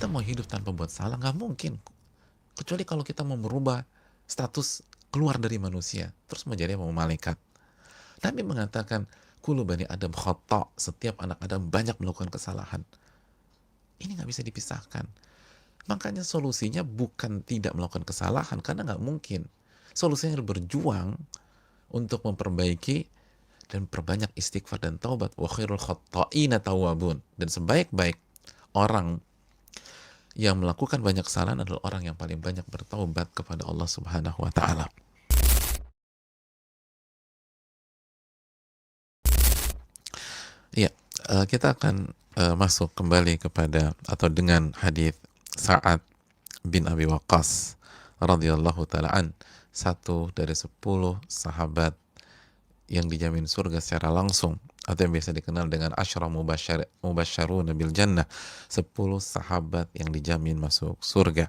kita mau hidup tanpa buat salah, nggak mungkin. Kecuali kalau kita mau merubah status keluar dari manusia, terus menjadi mau malaikat. Nabi mengatakan, kulu bani Adam khata, setiap anak Adam banyak melakukan kesalahan. Ini nggak bisa dipisahkan. Makanya solusinya bukan tidak melakukan kesalahan, karena nggak mungkin. Solusinya berjuang untuk memperbaiki dan perbanyak istighfar dan taubat. Wa khairul khatta'ina tawwabun. Dan sebaik-baik orang yang melakukan banyak kesalahan adalah orang yang paling banyak bertaubat kepada Allah Subhanahu wa taala. Iya, kita akan masuk kembali kepada atau dengan hadis Sa'ad bin Abi Waqqas radhiyallahu taala an, satu dari 10 sahabat yang dijamin surga secara langsung, atau yang biasa dikenal dengan asyra mubasysyaruna bil jannah, 10 sahabat yang dijamin masuk surga.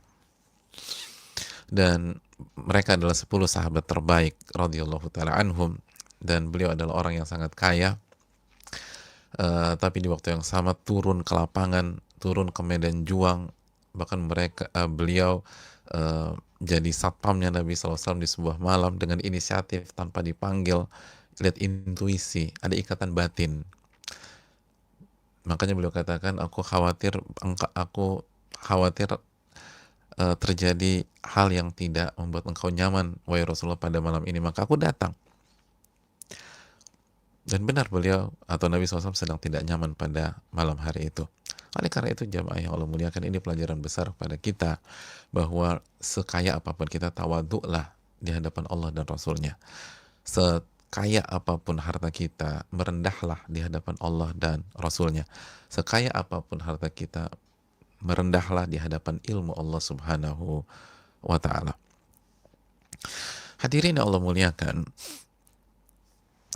Dan mereka adalah 10 sahabat terbaik radhiyallahu taala anhum, dan beliau adalah orang yang sangat kaya, tapi di waktu yang sama turun ke lapangan, turun ke medan juang. Bahkan beliau jadi satpamnya Nabi SAW di sebuah malam dengan inisiatif tanpa dipanggil. Lihat intuisi, ada ikatan batin. Makanya beliau katakan, aku khawatir terjadi hal yang tidak membuat engkau nyaman, wahai Rasulullah, pada malam ini, maka aku datang. Dan benar beliau atau Nabi SAW sedang tidak nyaman pada malam hari itu. Oleh karena itu, jamaah yang Allah muliakan, ini pelajaran besar pada kita, bahwa sekaya apapun kita, tawaduklah di hadapan Allah dan Rasulnya. Sekaya apapun harta kita, merendahlah di hadapan Allah dan Rasulnya. Sekaya apapun harta kita, merendahlah di hadapan ilmu Allah Subhanahu wa ta'ala. Hadirin yang Allah muliakan,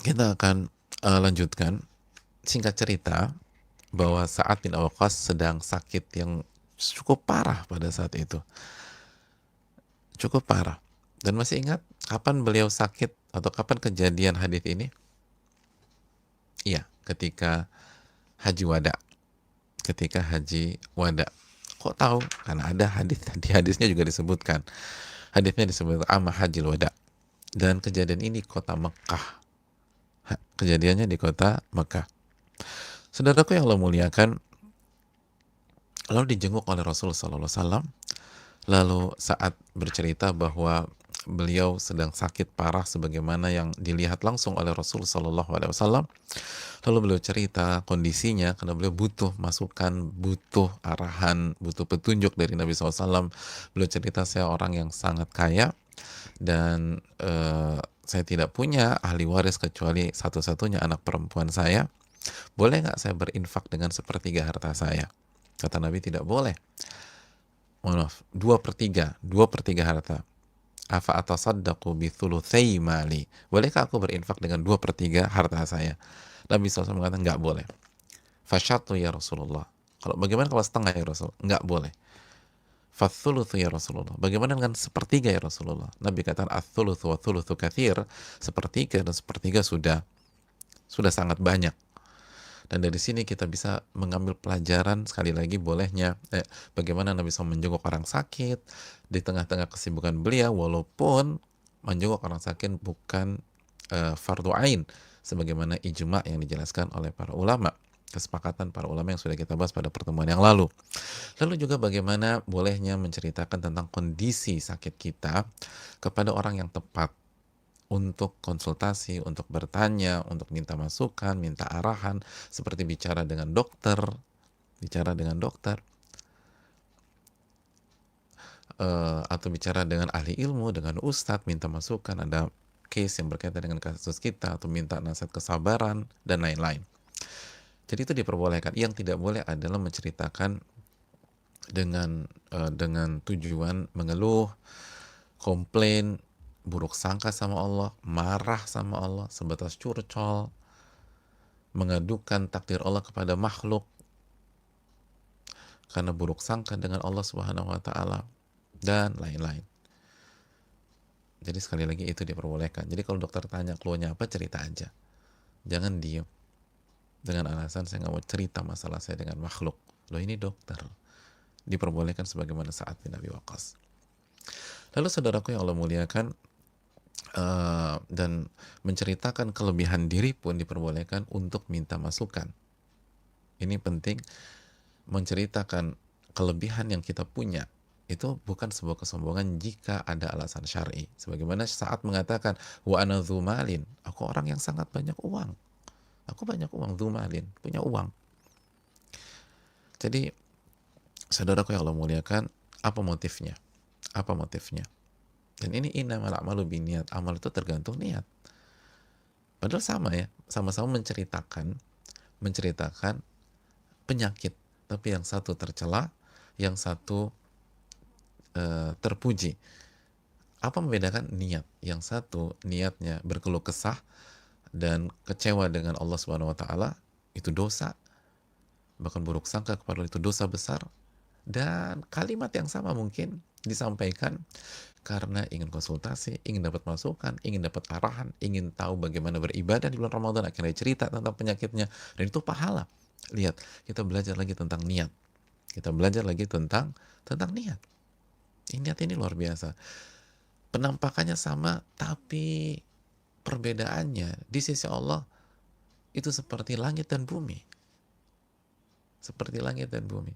kita akan lanjutkan. Singkat cerita, bahwa Sa'ad bin Abi Waqqas sedang sakit yang cukup parah pada saat itu. Cukup parah. Dan masih ingat kapan beliau sakit atau kapan kejadian hadis ini? Iya, ketika Haji Wada. Ketika Haji Wada. Kok tahu? Karena ada hadis, di hadisnya juga disebutkan. Hadisnya disebut Amma Hajil Wada. Dan kejadian ini kota Mekah. Kejadiannya di kota Mekah. Saudaraku yang Allah muliakan, lalu dijenguk oleh Rasulullah SAW. Lalu saat bercerita bahwa beliau sedang sakit parah sebagaimana yang dilihat langsung oleh Rasulullah SAW. Lalu beliau cerita kondisinya karena beliau butuh masukan, butuh arahan, butuh petunjuk dari Nabi SAW. Beliau cerita, saya orang yang sangat kaya dan saya tidak punya ahli waris kecuali satu-satunya anak perempuan saya. Boleh nggak saya berinfak dengan sepertiga harta saya? Kata Nabi, tidak boleh. Maaf, dua per tiga harta. Afa atasaddaqu bi thulutsai mali. Bolehkah aku berinfak dengan 2/3 harta saya? Nabi SAW mengatakan nggak boleh. Fasyatu ya Rasulullah. Kalau bagaimana kalau setengah ya Rasul? Nggak boleh. Fathulutsu ya Rasulullah. Bagaimana dengan sepertiga ya Rasulullah? Nabi katakan ats-tsulutsu wa tsulutsu katsir. Sepertiga dan sepertiga sudah sangat banyak. Dan dari sini kita bisa mengambil pelajaran, sekali lagi bolehnya bagaimana Nabi SAW menjenguk orang sakit di tengah-tengah kesibukan beliau, walaupun menjenguk orang sakit bukan fardu ain, sebagaimana ijma yang dijelaskan oleh para ulama, kesepakatan para ulama yang sudah kita bahas pada pertemuan yang lalu. Lalu juga bagaimana bolehnya menceritakan tentang kondisi sakit kita kepada orang yang tepat, untuk konsultasi, untuk bertanya, untuk minta masukan, minta arahan, seperti bicara dengan dokter, atau bicara dengan ahli ilmu, dengan ustadz, minta masukan, ada case yang berkaitan dengan kasus kita, atau minta nasihat kesabaran, dan lain-lain. Jadi itu diperbolehkan. Yang tidak boleh adalah menceritakan dengan tujuan mengeluh, komplain, buruk sangka sama Allah, marah sama Allah, sebatas curcol, mengadukan takdir Allah kepada makhluk karena buruk sangka dengan Allah Subhanahu wa taala, dan lain-lain. Jadi sekali lagi itu diperbolehkan. Jadi kalau dokter tanya keluarnya apa, cerita aja. Jangan diem dengan alasan saya nggak mau cerita masalah saya dengan makhluk. Loh, ini dokter. diperbolehkan sebagaimana Sa'ad bin Abi Waqqas. Lalu saudaraku yang Allah muliakan, dan menceritakan kelebihan diri pun diperbolehkan untuk minta masukan. Ini penting, menceritakan kelebihan yang kita punya itu bukan sebuah kesombongan jika ada alasan syar'i. Sebagaimana saat mengatakan wa ana dzumalin, aku orang yang sangat banyak uang. Aku banyak uang, dzumalin, punya uang. Jadi saudaraku yang Allah muliakan, apa motifnya? Apa motifnya? Dan ini innamal a'malu binniyat, amal itu tergantung niat. Padahal sama ya, sama-sama menceritakan penyakit, tapi yang satu tercela, yang satu terpuji. Apa membedakan niat? Yang satu niatnya berkeluh kesah dan kecewa dengan Allah Subhanahu wa taala, itu dosa, bahkan buruk sangka kepada Allah itu dosa besar. Dan kalimat yang sama mungkin disampaikan karena ingin konsultasi, ingin dapat masukan, ingin dapat arahan, ingin tahu bagaimana beribadah di bulan Ramadan, akhirnya cerita tentang penyakitnya, dan itu pahala. Lihat, kita belajar lagi tentang niat. Kita belajar lagi tentang niat. Niat ini luar biasa. Penampakannya sama, tapi perbedaannya di sisi Allah itu seperti langit dan bumi. Seperti langit dan bumi.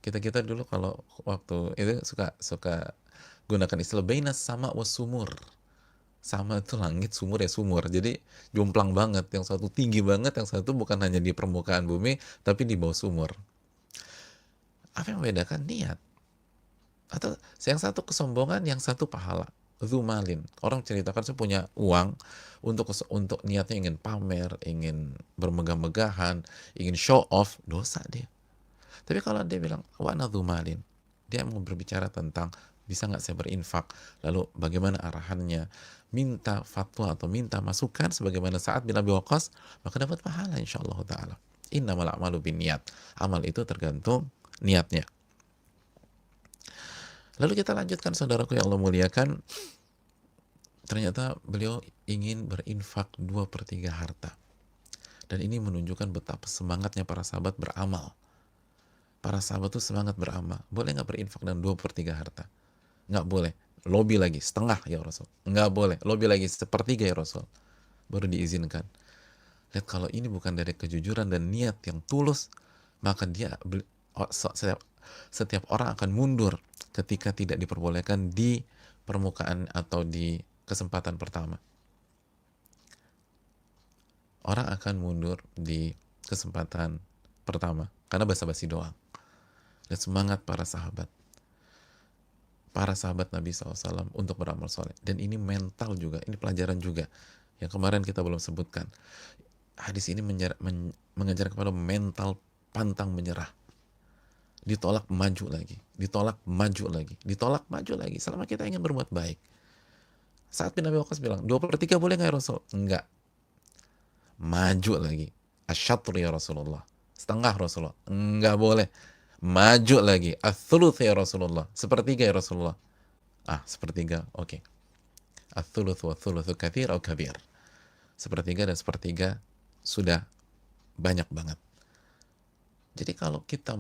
Kita dulu kalau waktu itu suka gunakan istilah bainas sama was sumur. Sama itu langit, sumur ya sumur. Jadi jomplang banget, yang satu tinggi banget, yang satu bukan hanya di permukaan bumi tapi di bawah sumur. Apa yang membedakan? Niat. Atau yang satu kesombongan, yang satu pahala. Zumalin. Orang ceritakan saya punya uang untuk niatnya ingin pamer, ingin bermegah-megahan, ingin show off, dosa dia. Tapi kalau dia bilang wa nadzumalin, dia mau berbicara tentang bisa nggak saya berinfak, lalu bagaimana arahannya, minta fatwa atau minta masukan sebagaimana Sa'ad bin Abi Waqqas, maka dapat pahala insyaallah taala. Innamal a'malu binniyat. Amal itu tergantung niatnya. Lalu kita lanjutkan saudaraku yang Allah muliakan, ternyata beliau ingin berinfak 2/3 harta. Dan ini menunjukkan betapa semangatnya para sahabat beramal. Para sahabat tuh semangat beramal. Boleh nggak berinfak dengan 2/3 harta? Nggak boleh. Lobby lagi, setengah ya Rasul. Nggak boleh. Lobby lagi, 1/3 ya Rasul. Baru diizinkan. Lihat, kalau ini bukan dari kejujuran dan niat yang tulus, maka setiap orang akan mundur ketika tidak diperbolehkan di permukaan atau di kesempatan pertama. Orang akan mundur di kesempatan pertama karena basa-basi doang. Dan semangat para sahabat Nabi SAW untuk beramal soleh. Dan ini mental juga, ini pelajaran juga yang kemarin kita belum sebutkan. Hadis ini mengajar kepada mental pantang menyerah. Ditolak maju lagi, ditolak maju lagi, ditolak maju lagi selama kita ingin berbuat baik. Sa'ad bin Abi Waqqas bilang, 2/3 boleh nggak ya Rasul? Enggak. Maju lagi. Asyatru ya Rasulullah. Setengah Rasulullah. Enggak boleh. Maju lagi. Ats-tsuluts ya Rasulullah. 1/3 ya Rasulullah. 1/3, oke. Ats-tsuluts wa ats-tsulutsu katsir atau kabir. 1/3 dan 1/3 sudah banyak banget. Jadi kalau kita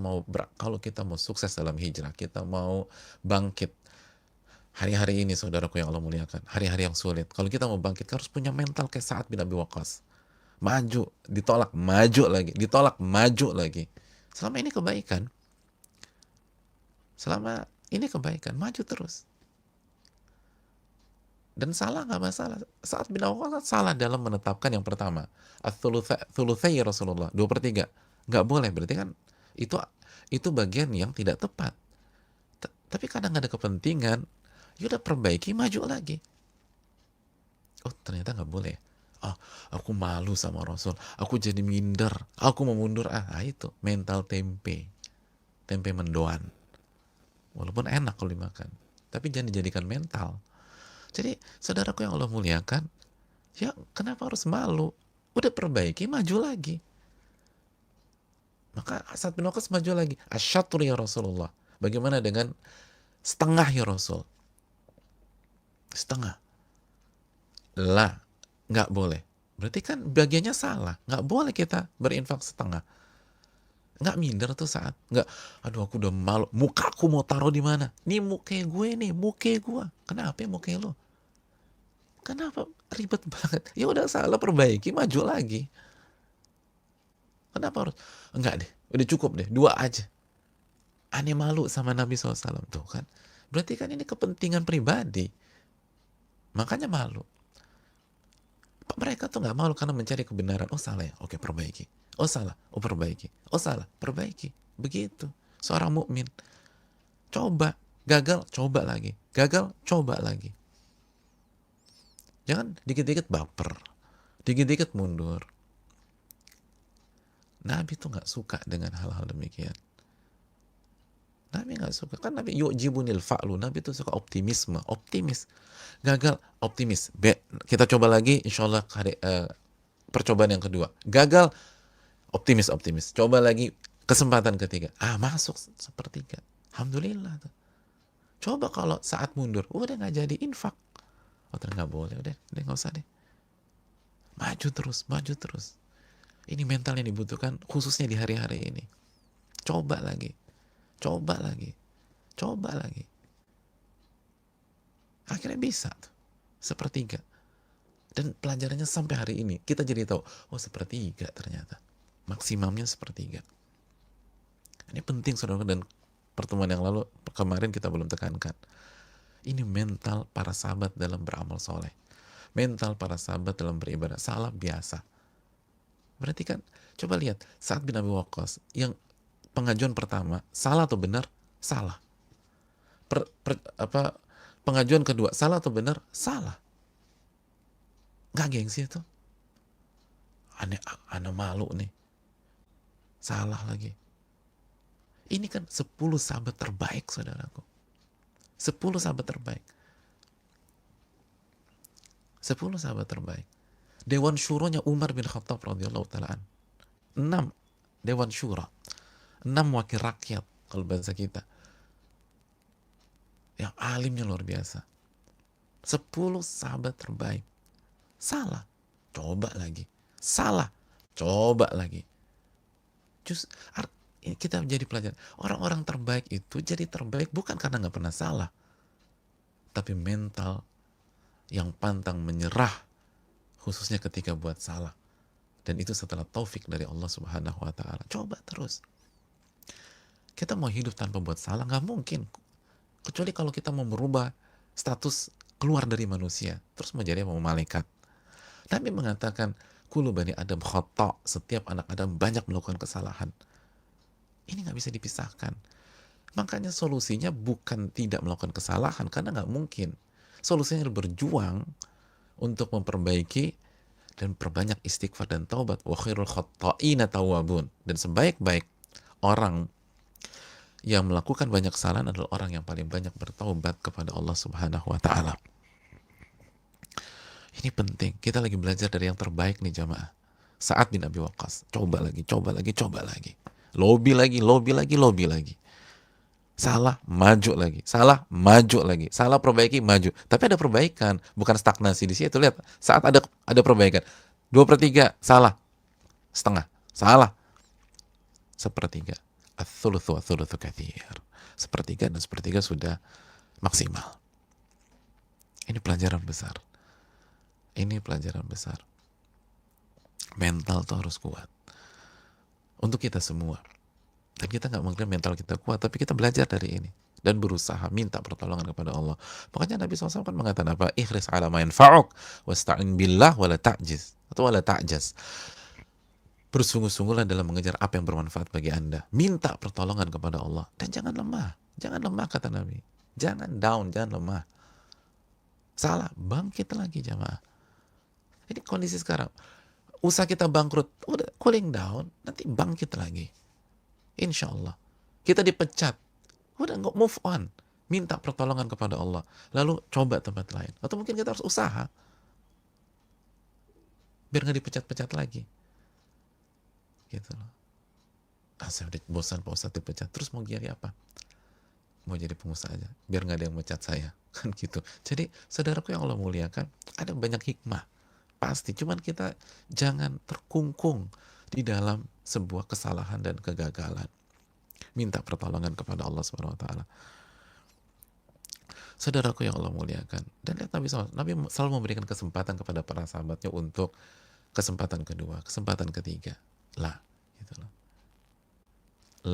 mau sukses dalam hijrah, kita mau bangkit hari-hari ini, saudaraku yang Allah muliakan, hari-hari yang sulit, kalau kita mau bangkit, harus punya mental kayak Sa'ad bin Abi Waqqas. Maju, ditolak, maju lagi, ditolak, maju lagi. Selama ini kebaikan, maju terus. Dan salah nggak masalah. Sa'ad bin Abi Waqqas salah dalam menetapkan yang pertama, ats-tsulutsai Rasulullah, 2/3. Nggak boleh, berarti kan itu bagian yang tidak tepat. Tapi kadang ada kepentingan, yaudah perbaiki, maju lagi. Oh, ternyata nggak boleh. Aku malu sama Rasul, aku jadi minder, aku mau mundur. Itu mental tempe mendoan. Walaupun enak kalau dimakan, tapi jangan dijadikan mental. Jadi saudaraku yang Allah muliakan, ya kenapa harus malu? Udah perbaiki, maju lagi. Maka Sa'ad bin Waqqas maju lagi. Asyatru ya Rasulullah. Bagaimana dengan setengah ya Rasul? Setengah. Lah, nggak boleh. Berarti kan bagiannya salah. Nggak boleh kita berinfak setengah. Nggak minder tuh saat, nggak, aduh aku udah malu, mukaku mau taruh di mana? Nih muka gue nih, muka gue. Kenapa ya muka lo? Kenapa ribet banget? Ya udah salah perbaiki, maju lagi. Kenapa harus? Enggak deh, udah cukup deh, dua aja. Aneh malu sama Nabi SAW tuh kan. Berarti kan ini kepentingan pribadi. Makanya malu. Mereka tuh nggak malu karena mencari kebenaran. Oh salah ya, oke perbaiki. Oh salah, oh perbaiki. Oh salah, perbaiki. Begitu. Seorang mukmin. Coba, gagal, coba lagi. Gagal, coba lagi. Jangan dikit-dikit baper. Dikit-dikit mundur. Nabi tuh nggak suka dengan hal-hal demikian. Nabi nggak suka. Kan Nabi yu'jibunil fa'lu. Nabi tuh suka optimisme. Optimis. Gagal, optimis. Kita coba lagi, insya Allah percobaan yang kedua. Gagal, optimis, optimis. Coba lagi, kesempatan ketiga. Masuk sepertiga. Alhamdulillah tuh. Coba kalau saat mundur, udah nggak jadi infak. Oh ternyata nggak boleh, udah nggak usah deh. Maju terus, maju terus. Ini mental yang dibutuhkan khususnya di hari-hari ini. Coba lagi, coba lagi, coba lagi. Akhirnya bisa tuh. Sepertiga. Dan pelajarannya sampai hari ini kita jadi tahu, oh sepertiga ternyata. Maksimumnya sepertiga. Ini penting saudara, dan pertemuan yang lalu kemarin kita belum tekankan. Ini mental para sahabat dalam beramal soleh. Mental para sahabat dalam beribadah. Salah biasa. Berarti kan, coba lihat, Sa'ad bin Abi Waqqas, yang pengajuan pertama, salah atau benar? Salah. Pengajuan kedua, salah atau benar? Salah. Nggak gengsi itu. Aneh malu nih. Salah lagi. Ini kan 10 sahabat terbaik, saudaraku. 10 sahabat terbaik. 10 sahabat terbaik. Dewan Syuronya Umar bin Khattab radhiyallahu ta'ala an. 6 Dewan Syuro. 6 wakil rakyat kalau bahasa kita. Yang alimnya luar biasa. 10 sahabat terbaik. Salah. Coba lagi. Salah. Coba lagi. Kita menjadi pelajaran. Orang-orang terbaik itu jadi terbaik bukan karena nggak pernah salah. Tapi mental yang pantang menyerah, khususnya ketika buat salah. Dan itu setelah taufik dari Allah Subhanahu wa ta'ala. Coba terus. Kita mau hidup tanpa buat salah, nggak mungkin. Kecuali kalau kita mau merubah status keluar dari manusia, terus mau jadi mau malaikat. Nabi mengatakan, kullu bani Adam khata', setiap anak Adam banyak melakukan kesalahan. Ini nggak bisa dipisahkan. Makanya solusinya bukan tidak melakukan kesalahan, karena nggak mungkin. Solusinya berjuang untuk memperbaiki dan perbanyak istighfar dan taubat. Wa khairul khatta'ina tawwabun. Dan sebaik-baik orang yang melakukan banyak kesalahan adalah orang yang paling banyak bertaubat kepada Allah Subhanahu wa ta'ala. Ini penting. Kita lagi belajar dari yang terbaik nih jamaah. Sa'ad bin Abi Waqqas. Coba lagi, coba lagi, coba lagi. Lobby lagi, lobby lagi, lobby lagi. Salah, maju lagi. Salah, maju lagi. Salah, perbaiki, maju. Tapi ada perbaikan, bukan stagnasi di situ. Lihat, saat ada perbaikan. 2/3, salah. Setengah, salah. Sepertiga. Ats-tsulutsu ats-tsulutsu katsir. Sepertiga dan sepertiga sudah maksimal. Ini pelajaran besar. Ini pelajaran besar. Mental tuh harus kuat. Untuk kita semua. Dan kita nggak mengklaim mental kita kuat, tapi kita belajar dari ini dan berusaha minta pertolongan kepada Allah. Makanya Nabi SAW kan mengatakan apa? Ikhris ala ma yanfa'uk wasta'in billah wala ta'jiz atau wala ta'jaz. Bersungguh-sungguhlah dalam mengejar apa yang bermanfaat bagi Anda. Minta pertolongan kepada Allah dan jangan lemah. Jangan lemah kata Nabi. Jangan down, jangan lemah. Salah, bangkit lagi jamaah. Ini kondisi sekarang. Usaha kita bangkrut, udah cooling down, nanti bangkit lagi. Insya Allah. Kita dipecat, udah nggak move on. Minta pertolongan kepada Allah. Lalu coba tempat lain. Atau mungkin kita harus usaha. Biar nggak dipecat-pecat lagi. Gitu loh. Saya udah bosan Pak Ustadz dipecat. Terus mau jadi apa? Mau jadi pengusaha aja. Biar nggak ada yang mecat saya. Kan gitu. Jadi saudaraku yang Allah muliakan, ada banyak hikmah. Pasti. Cuman kita jangan terkungkung di dalam sebuah kesalahan dan kegagalan. Minta pertolongan kepada Allah Subhanahu wa taala. Saudaraku yang Allah muliakan. Dan lihat Nabi SAW, Nabi selalu memberikan kesempatan kepada para sahabatnya untuk kesempatan kedua, kesempatan ketiga. Lah, gitu loh.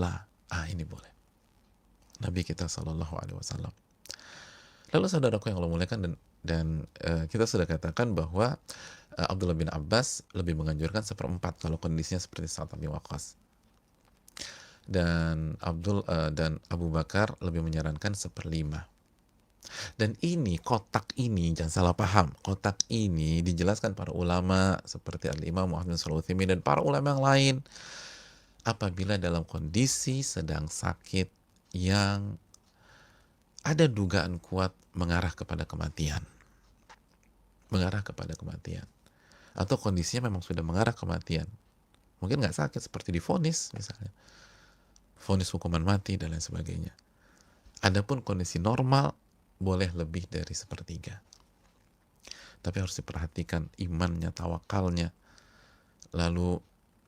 Lah, ini boleh. Nabi kita Shallallahu Alaihi Wasallam. Lalu saudaraku yang Allah muliakan, dan kita sudah katakan bahwa Abdullah bin Abbas lebih menganjurkan seperempat kalau kondisinya seperti Sa'ad bin Waqqas. Dan Abu Bakar lebih menyarankan seperlima. Dan ini, kotak ini, jangan salah paham, kotak ini dijelaskan para ulama seperti Al-Imam Muhammad bin Shalih Al-Utsaimin dan para ulama yang lain, apabila dalam kondisi sedang sakit yang ada dugaan kuat mengarah kepada kematian. Mengarah kepada kematian. Atau kondisinya memang sudah mengarah kematian. Mungkin nggak sakit seperti divonis misalnya. Vonis hukuman mati dan lain sebagainya. Adapun kondisi normal boleh lebih dari sepertiga. Tapi harus diperhatikan imannya, tawakalnya. Lalu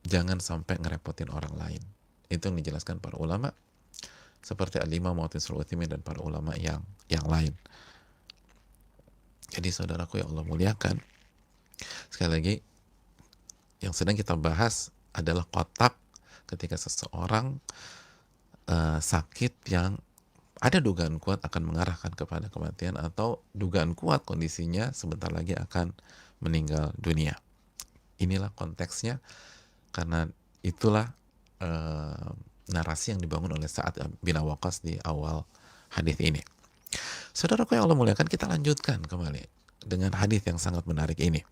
jangan sampai ngerepotin orang lain. Itu yang dijelaskan para ulama seperti Al-Imam Muhammad bin Shalih Al-Utsaimin dan para ulama yang lain. Jadi saudaraku yang Allah muliakan, sekali lagi yang sedang kita bahas adalah kotak ketika seseorang sakit yang ada dugaan kuat akan mengarahkan kepada kematian, atau dugaan kuat kondisinya sebentar lagi akan meninggal dunia. Inilah konteksnya, karena itulah narasi yang dibangun oleh Sa'ad bin Waqqas di awal hadis ini. Saudaraku yang Allah muliakan, kita lanjutkan kembali dengan hadis yang sangat menarik ini.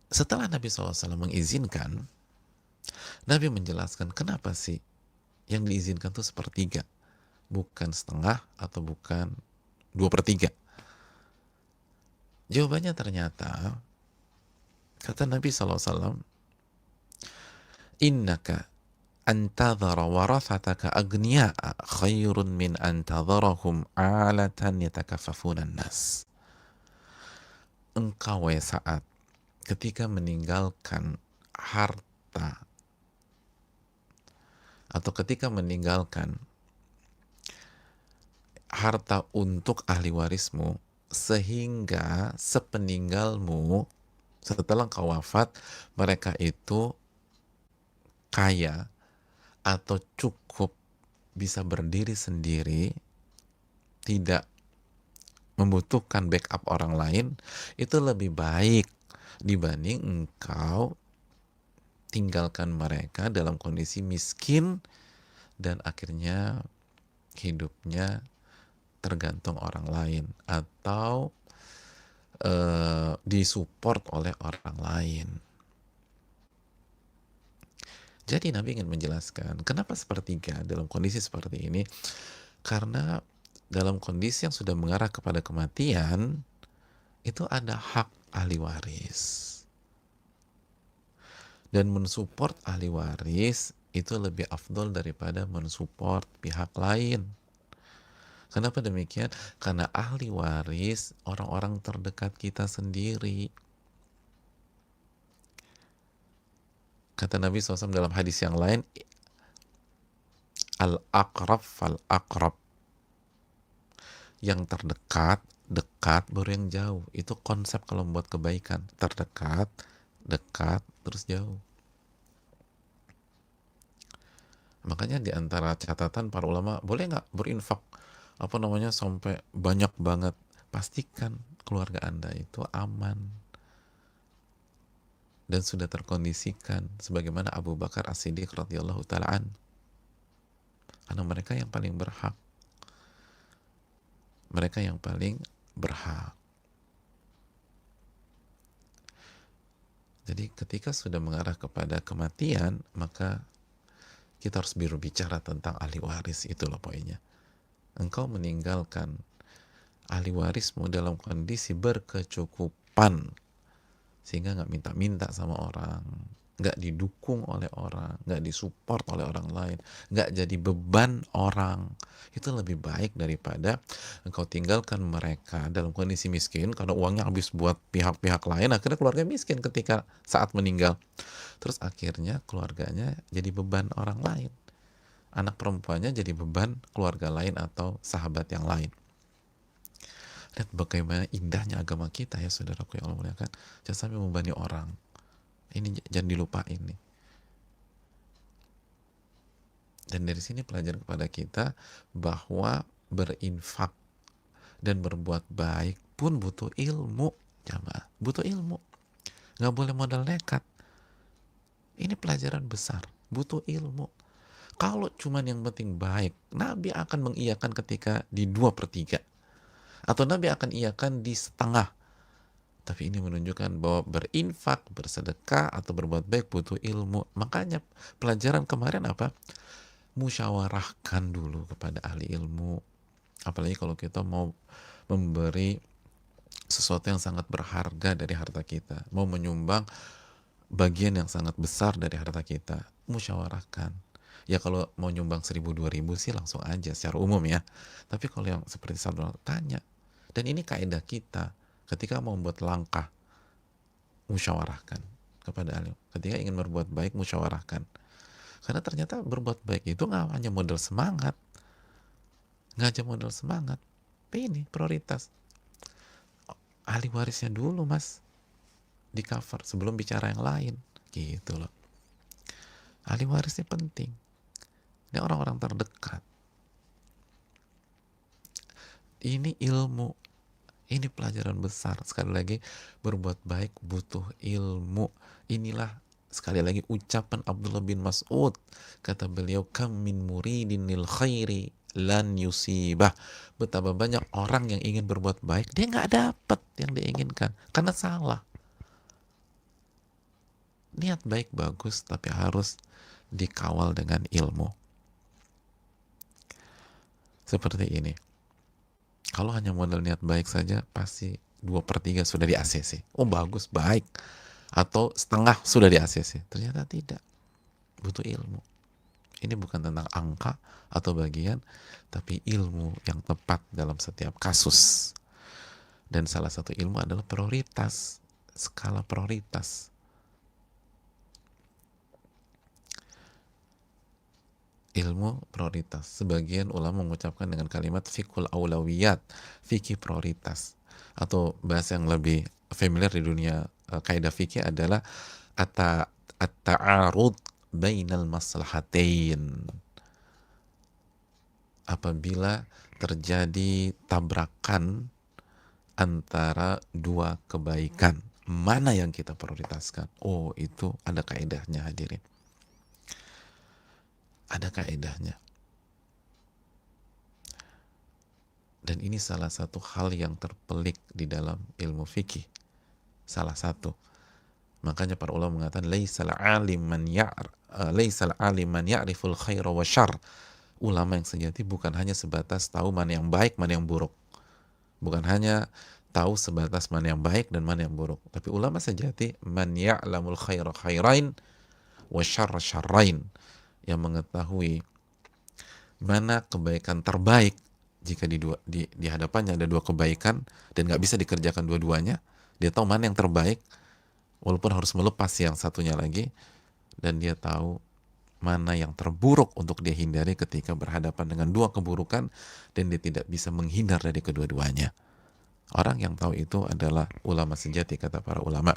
Setelah Nabi SAW mengizinkan, Nabi menjelaskan kenapa sih yang diizinkan itu sepertiga, bukan setengah atau bukan 2/3. Jawabannya ternyata, kata Nabi SAW, innaka antadhara warathataka agniya'a khairun min antadharahum alatan yatakaffafunan nas. Engkau saat ketika meninggalkan harta, atau ketika meninggalkan harta untuk ahli warismu, sehingga sepeninggalmu, setelah engkau wafat, mereka itu kaya atau cukup bisa berdiri sendiri, tidak membutuhkan backup orang lain, itu lebih baik dibanding engkau tinggalkan mereka dalam kondisi miskin dan akhirnya hidupnya tergantung orang lain atau disupport oleh orang lain. Jadi Nabi ingin menjelaskan kenapa sepertiga dalam kondisi seperti ini, karena dalam kondisi yang sudah mengarah kepada kematian itu ada hak ahli waris. Dan mensupport ahli waris itu lebih afdol daripada mensupport pihak lain. Kenapa demikian? Karena ahli waris orang-orang terdekat kita sendiri. Kata Nabi SAW dalam hadis yang lain, al-aqrab fal-aqrab. Yang terdekat, dekat, baru yang jauh. Itu konsep kalau membuat kebaikan. Terdekat, dekat, terus jauh. Makanya di antara catatan para ulama, boleh nggak berinfak sampai banyak banget? Pastikan keluarga Anda itu aman dan sudah terkondisikan sebagaimana Abu Bakar As-Siddiq radhiyallahu ta'ala an. Karena mereka yang paling berhak. Mereka yang paling berhak. Jadi ketika sudah mengarah kepada kematian, maka kita harus berbicara tentang ahli waris. Itulah poinnya. Engkau meninggalkan ahli warismu dalam kondisi berkecukupan, sehingga nggak minta-minta sama orang, nggak didukung oleh orang, nggak disupport oleh orang lain, nggak jadi beban orang, itu lebih baik daripada engkau tinggalkan mereka dalam kondisi miskin karena uangnya habis buat pihak-pihak lain, akhirnya keluarga miskin ketika saat meninggal, terus akhirnya keluarganya jadi beban orang lain, anak perempuannya jadi beban keluarga lain atau sahabat yang lain. Lihat bagaimana indahnya agama kita ya saudaraku yang Allah muliakan, jangan sampai membebani orang. Ini jangan dilupain nih. Dan dari sini pelajaran kepada kita bahwa berinfak dan berbuat baik pun butuh ilmu, jamaah. Butuh ilmu. Nggak boleh modal nekat. Ini pelajaran besar. Butuh ilmu. Kalau cuman yang penting baik, Nabi akan mengiyakan ketika di 2/3. Atau Nabi akan iyakan di setengah. Tapi ini menunjukkan bahwa berinfak, bersedekah, atau berbuat baik butuh ilmu. Makanya pelajaran kemarin apa? Musyawarahkan dulu kepada ahli ilmu. Apalagi kalau kita mau memberi sesuatu yang sangat berharga dari harta kita, mau menyumbang bagian yang sangat besar dari harta kita, musyawarahkan. Ya kalau mau nyumbang 1.000 2.000 sih langsung aja secara umum ya. Tapi kalau yang seperti sabda tanya. Dan ini kaidah kita. Ketika mau membuat langkah, musyawarahkan kepada ahli. Ketika ingin berbuat baik, musyawarahkan. Karena ternyata berbuat baik itu nggak hanya modal semangat. Nggak hanya modal semangat. Tapi ini prioritas. Ahli warisnya dulu mas. Di cover sebelum bicara yang lain. Gitu loh. Ahli warisnya penting. Ini orang-orang terdekat. Ini ilmu. Ini pelajaran besar. Sekali lagi, berbuat baik butuh ilmu. Inilah sekali lagi ucapan Abdullah bin Mas'ud. Kata beliau, kam min muridin lil khairi lan yusibah. Betapa banyak orang yang ingin berbuat baik, dia nggak dapat yang dia inginkan. Karena salah. Niat baik bagus, tapi harus dikawal dengan ilmu. Seperti ini. Kalau hanya modal niat baik saja, pasti 2/3 sudah di ACC. Oh bagus, baik. Atau setengah sudah di ACC. Ternyata tidak. Butuh ilmu. Ini bukan tentang angka atau bagian, tapi ilmu yang tepat dalam setiap kasus. Dan salah satu ilmu adalah prioritas. Skala prioritas. Ilmu prioritas. Sebagian ulama mengucapkan dengan kalimat fikul aulawiyat, fikih prioritas. Atau bahasa yang lebih familiar di dunia kaidah fikih adalah at-ta'arud bainal maslahatain. Apabila terjadi tabrakan antara dua kebaikan, mana yang kita prioritaskan? Oh, itu ada kaidahnya hadirin. Ada kaedahnya. Dan ini salah satu hal yang terpelik di dalam ilmu fikih. Salah satu. Makanya para ulama mengatakan laisal alim man ya'riful khaira wa syarr. Ulama yang sejati bukan hanya sebatas tahu mana yang baik, mana yang buruk. Bukan hanya tahu sebatas mana yang baik dan mana yang buruk. Tapi ulama sejati man ya'lamul khaira khairain wa syarra syarrain, yang mengetahui mana kebaikan terbaik jika di hadapannya ada dua kebaikan dan nggak bisa dikerjakan dua-duanya. Dia tahu mana yang terbaik walaupun harus melepas yang satunya lagi, dan dia tahu mana yang terburuk untuk dia hindari ketika berhadapan dengan dua keburukan dan dia tidak bisa menghindar dari kedua-duanya. Orang yang tahu itu adalah ulama sejati, kata para ulama.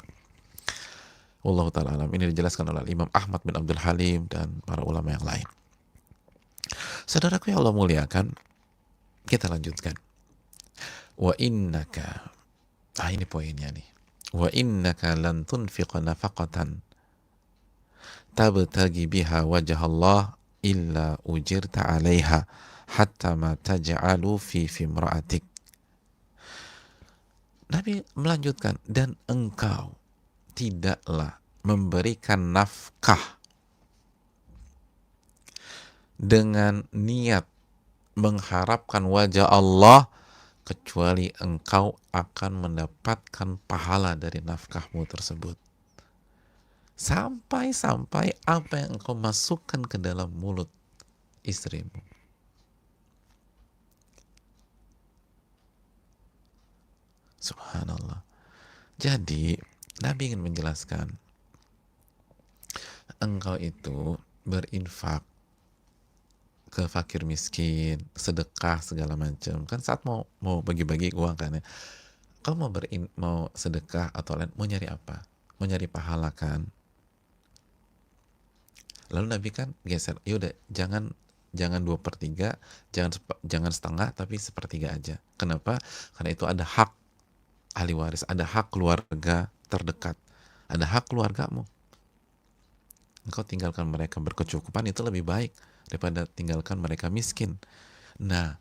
Wallahu ta'ala alam. Ini dijelaskan oleh Imam Ahmad bin Abdul Halim dan para ulama yang lain. Saudaraku yang Allah muliakan, kita lanjutkan. Wa innaka, ini poinnya nih. Wa innaka lan tunfiqa nafaqatan tabtagi biha wajah Allah illa ujirta 'alaiha hatta ma taj'alu fi imra'atik. Nabi melanjutkan, dan engkau tidaklah memberikan nafkah dengan niat mengharapkan wajah Allah kecuali engkau akan mendapatkan pahala dari nafkahmu tersebut. Sampai-sampai apa yang engkau masukkan ke dalam mulut istrimu. Subhanallah. Jadi, Nabi ingin menjelaskan, engkau itu berinfak ke fakir miskin, sedekah segala macam. Kan saat mau bagi-bagi uang kan ya. Kau mau sedekah atau lain, mau nyari apa? Mau nyari pahala kan? Lalu Nabi kan geser, yaudah jangan 2/3, jangan setengah, tapi sepertiga aja. Kenapa? Karena itu ada hak ahli waris, ada hak keluarga terdekat, ada hak keluargamu. Engkau tinggalkan mereka berkecukupan itu lebih baik daripada tinggalkan mereka miskin. Nah,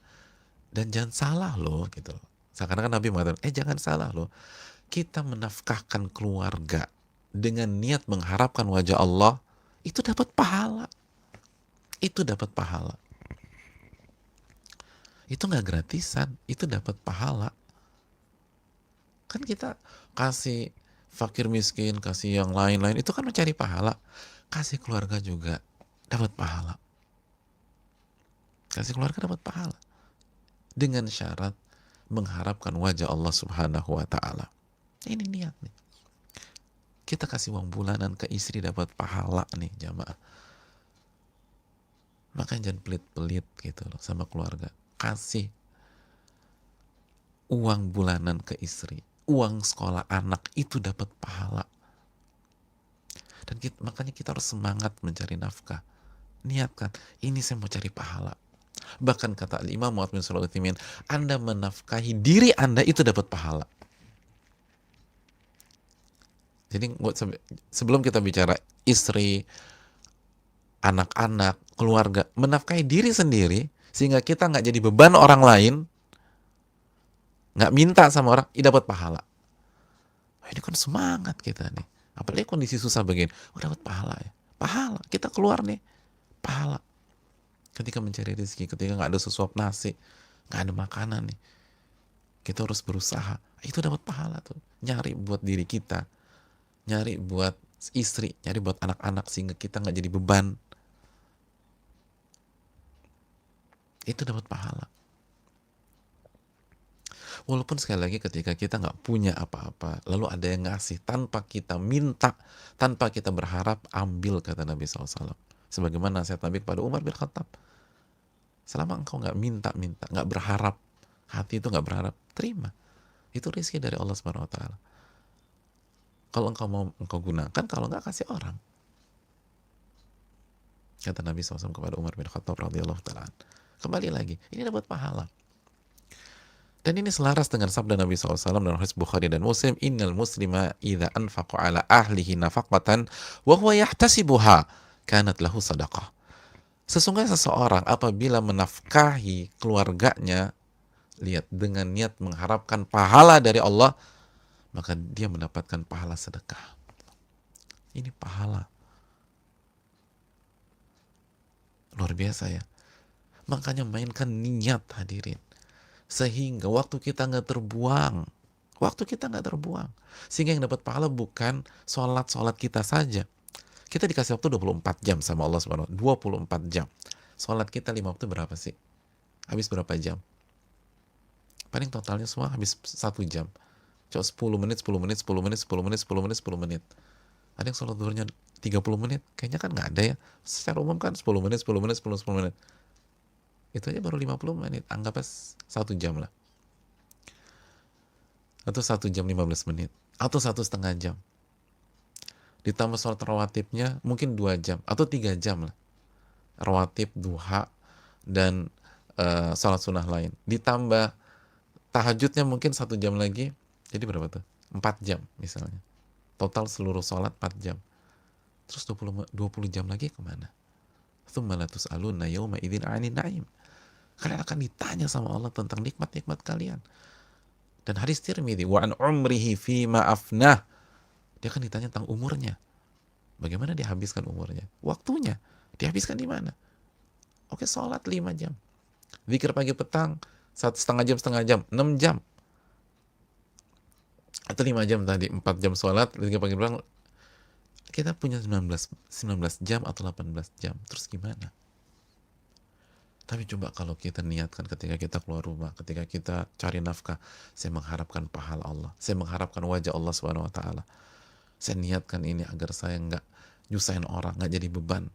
dan jangan salah loh gitu. Sekarang kan Nabi mengatakan, jangan salah loh. Kita menafkahkan keluarga dengan niat mengharapkan wajah Allah, itu dapat pahala. Itu dapat pahala. Itu nggak gratisan, itu dapat pahala. Kan kita kasih fakir miskin, kasih yang lain-lain, itu kan mencari pahala. Kasih keluarga juga dapat pahala. Kasih keluarga dapat pahala. Dengan syarat mengharapkan wajah Allah Subhanahu wa Ta'ala. Ini niat nih. Kita kasih uang bulanan ke istri dapat pahala nih jamaah. Makanya jangan pelit-pelit gitu loh sama keluarga. Kasih uang bulanan ke istri, uang sekolah anak itu dapat pahala. Dan makanya kita harus semangat mencari nafkah. Niatkan, ini saya mau cari pahala. Bahkan kata Imam Muhammad bin Shalih Al-Utsaimin, Anda menafkahi diri Anda itu dapat pahala. Jadi sebelum kita bicara istri, anak-anak, keluarga, menafkahi diri sendiri sehingga kita nggak jadi beban orang lain, nggak minta sama orang, dapat pahala. Ini kan semangat kita nih. Apalagi kondisi susah begini, dapat pahala ya. Pahala, kita keluar nih, pahala. Ketika mencari rezeki, ketika nggak ada sesuap nasi, nggak ada makanan nih, kita harus berusaha. Itu dapat pahala tuh. Nyari buat diri kita, nyari buat istri, nyari buat anak-anak sehingga kita nggak jadi beban. Itu dapat pahala. Walaupun sekali lagi ketika kita nggak punya apa-apa, lalu ada yang ngasih tanpa kita minta, tanpa kita berharap, ambil kata Nabi SAW. Sebagaimana nasihat Nabi kepada Umar bin Khattab. Selama engkau nggak minta-minta, nggak berharap, hati itu nggak berharap, terima. Itu rezeki dari Allah Subhanahu Wa Taala. Kalau engkau mau engkau gunakan, kalau nggak kasih orang. Kata Nabi SAW kepada Umar bin Khattab radhiyallahu taala. Kembali lagi, ini dapat pahala. Dan ini selaras dengan sabda Nabi SAW dalam hadis Bukhari dan Muslim, innal muslima idza anfaqa ala ahlihi nafaqatan wa huwa yahtasibuha kanat lahu sadaqah. Sesungguhnya seseorang apabila menafkahi keluarganya, lihat, dengan niat mengharapkan pahala dari Allah, maka dia mendapatkan pahala sedekah. Ini pahala. Luar biasa ya. Makanya mainkan niat hadirin. Sehingga waktu kita nggak terbuang. Waktu kita nggak terbuang. Sehingga yang dapat pahala bukan sholat kita saja. Kita dikasih waktu 24 jam sama Allah Subhanahu wa Ta'ala. 24 jam. Sholat kita 5 waktu berapa sih? Habis berapa jam? Paling totalnya semua habis 1 jam. Coba 10 menit, 10 menit, 10 menit, 10 menit, 10 menit, 10 menit. Ada yang sholat duhurnya 30 menit? Kayaknya kan nggak ada ya. Secara umum kan 10 menit, 10 menit, 10 menit. Itu aja baru 50 menit. Anggap 1 jam lah. Atau 1 jam 15 menit. Atau 1,5 jam. Ditambah sholat rawatibnya mungkin 2 jam. Atau 3 jam lah. Rawatib, duha, dan sholat sunnah lain. Ditambah tahajudnya mungkin 1 jam lagi. Jadi berapa tuh? 4 jam misalnya. Total seluruh sholat 4 jam. Terus 20 jam lagi kemana? Tsumma la tus'aluna yawma idzin 'anil na'im. Kalian akan ditanya sama Allah tentang nikmat-nikmat kalian. Dan hadis Tirmidzi, wa an umrihi fima afnah. Dia akan ditanya tentang umurnya. Bagaimana dia habiskan umurnya? Waktunya dihabiskan di mana? Oke, sholat 5 jam. Zikir pagi petang 1,5 jam, 6 jam. Atau 5 jam tadi, 4 jam sholat, zikir pagi petang Kita punya 19 jam atau 18 jam, terus gimana? Tapi coba kalau kita niatkan ketika kita keluar rumah, ketika kita cari nafkah, saya mengharapkan pahala Allah, saya mengharapkan wajah Allah Subhanahu wa taala. Saya niatkan ini agar saya nggak nyusahin orang, nggak jadi beban.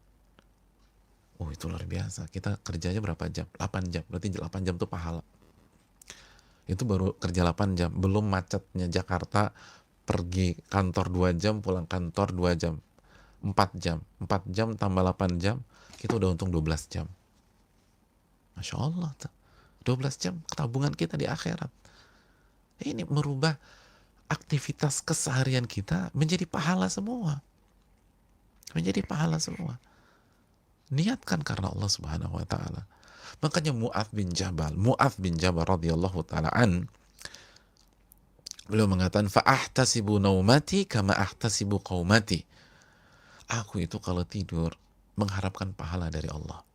Oh, itu luar biasa. Kita kerjanya berapa jam? 8 jam. Berarti 8 jam itu pahala. Itu baru kerja 8 jam, belum macetnya Jakarta, pergi kantor 2 jam, pulang kantor 2 jam. 4 jam tambah 8 jam, kita udah untung 12 jam. Masya Allah tuh. 12 jam tabungan kita di akhirat. Ini merubah aktivitas keseharian kita menjadi pahala semua. Menjadi pahala semua. Niatkan karena Allah Subhanahu wa taala. Makanya Mu'adz bin Jabal radhiyallahu taala beliau mengatakan fa ahtasibu naumati kama ahtasibu qaumati. Aku itu kalau tidur mengharapkan pahala dari Allah.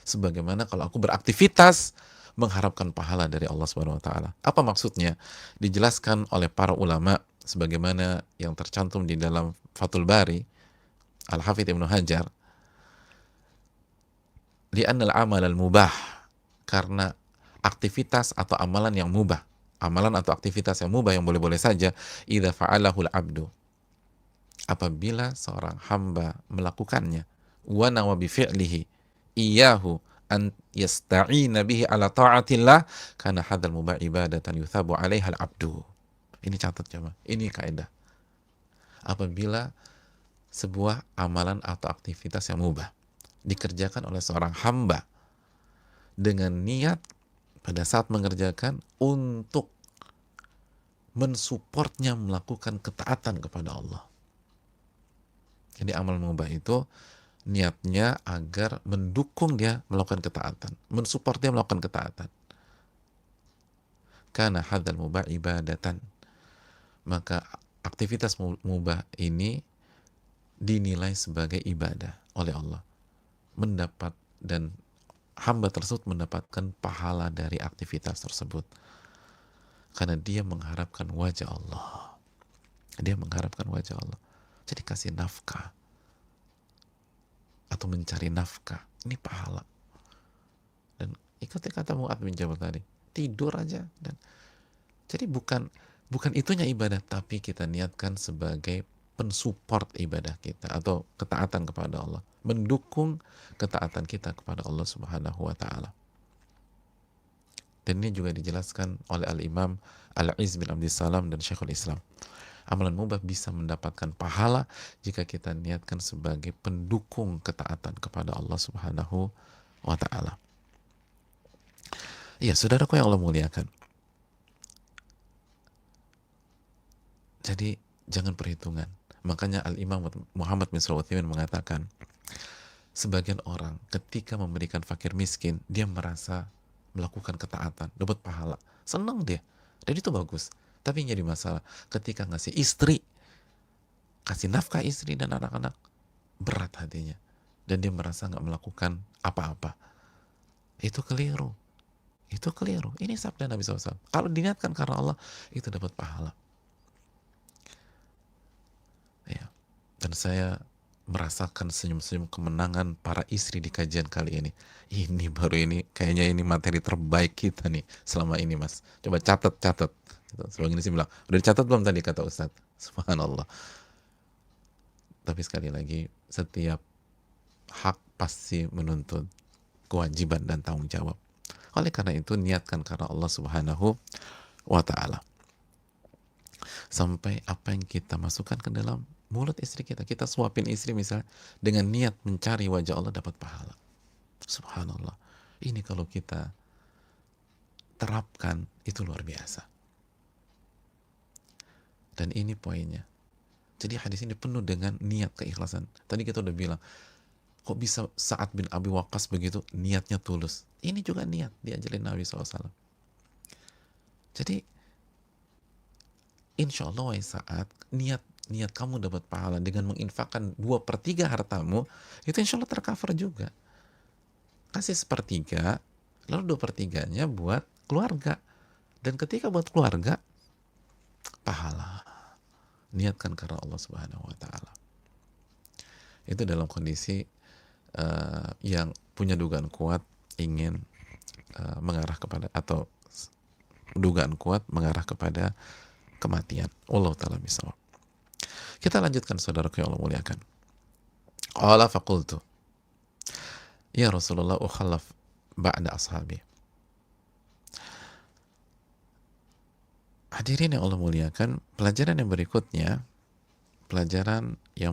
Sebagaimana kalau aku beraktivitas mengharapkan pahala dari Allah Subhanahu wa taala. Apa maksudnya? Dijelaskan oleh para ulama sebagaimana yang tercantum di dalam Fathul Bari Al-Hafidz Ibnu Hajar, li'annal amal al-mubah, karena aktivitas atau amalan yang mubah, amalan atau aktivitas yang mubah yang boleh-boleh saja, idza fa'alahu al-'abdu, apabila seorang hamba melakukannya, wa nawa bi fi'lihi iyyahu an yasta'ina bihi ala ta'atillah, kana hadzal mubah ibadatan yuthabu 'alaiha al-'abdu. Ini catat coba, ini kaidah. Apabila sebuah amalan atau aktivitas yang mubah dikerjakan oleh seorang hamba dengan niat pada saat mengerjakan untuk mensupportnya melakukan ketaatan kepada Allah. Jadi amal mubah itu niatnya agar mendukung dia melakukan ketaatan, mensupport dia melakukan ketaatan. Karena hadzal mubah ibadatan, maka aktivitas mubah ini dinilai sebagai ibadah oleh Allah, mendapat, dan hamba tersebut mendapatkan pahala dari aktivitas tersebut karena dia mengharapkan wajah Allah. Dia mengharapkan wajah Allah. Jadi kasih nafkah atau mencari nafkah, ini pahala. Dan ikuti kata Mu'adz bin Jabal tadi, tidur aja. Dan jadi bukan itunya ibadah, tapi kita niatkan sebagai pensupport ibadah kita atau ketaatan kepada Allah, mendukung ketaatan kita kepada Allah Subhanahu wa taala. Dan ini juga dijelaskan oleh Al-Imam Al-Izz bin Abdissalam dan Syekhul Islam. Amalan mubah bisa mendapatkan pahala jika kita niatkan sebagai pendukung ketaatan kepada Allah Subhanahu wa taala. Ya, saudaraku yang Allah muliakan. Jadi jangan perhitungan. Makanya Al-Imam Muhammad bin Shalih Al-Utsaimin mengatakan, sebagian orang ketika memberikan fakir miskin, dia merasa melakukan ketaatan, dapat pahala, senang dia, dan itu bagus. Tapi yang jadi masalah, ketika ngasih istri, kasih nafkah istri dan anak-anak, berat hatinya, dan dia merasa nggak melakukan apa-apa. Itu keliru. Itu keliru. Ini sabda Nabi SAW. Kalau diniatkan karena Allah, itu dapat pahala. Ya. Dan saya merasakan senyum-senyum kemenangan para istri di kajian kali ini. Ini baru ini, kayaknya ini materi terbaik kita nih selama ini, Mas. Coba catat. Sebelum ini sih bilang, udah dicatat belum tadi kata Ustadz? Subhanallah. Tapi sekali lagi, setiap hak pasti menuntut kewajiban dan tanggung jawab. Oleh karena itu, niatkan karena Allah Subhanahu wa ta'ala. Sampai apa yang kita masukkan ke dalam mulut istri kita, kita suapin istri misalnya, dengan niat mencari wajah Allah, dapat pahala. Subhanallah. Ini kalau kita terapkan, itu luar biasa. Dan ini poinnya. Jadi hadis ini penuh dengan niat keikhlasan. Tadi kita udah bilang, kok bisa Sa'ad bin Abi Waqqas begitu, niatnya tulus. Ini juga niat, diajarin Nabi SAW. Jadi, insya Allah saat niat kamu dapat pahala dengan menginfakkan 2/3 hartamu, itu insya Allah tercover juga. Kasih 1/3, lalu 2/3-nya buat keluarga. Dan ketika buat keluarga, pahala. Niatkan karena Allah Subhanahu wa ta'ala. itu dalam kondisi yang punya dugaan kuat ingin mengarah kepada, atau dugaan kuat mengarah kepada kematian. Allah taala bisawab. Kita lanjutkan saudaraku yang Allah muliakan. Qala faqultu ya Rasulullah ukhallaf ba'da ashabi. Hadirin yang Allah muliakan, pelajaran yang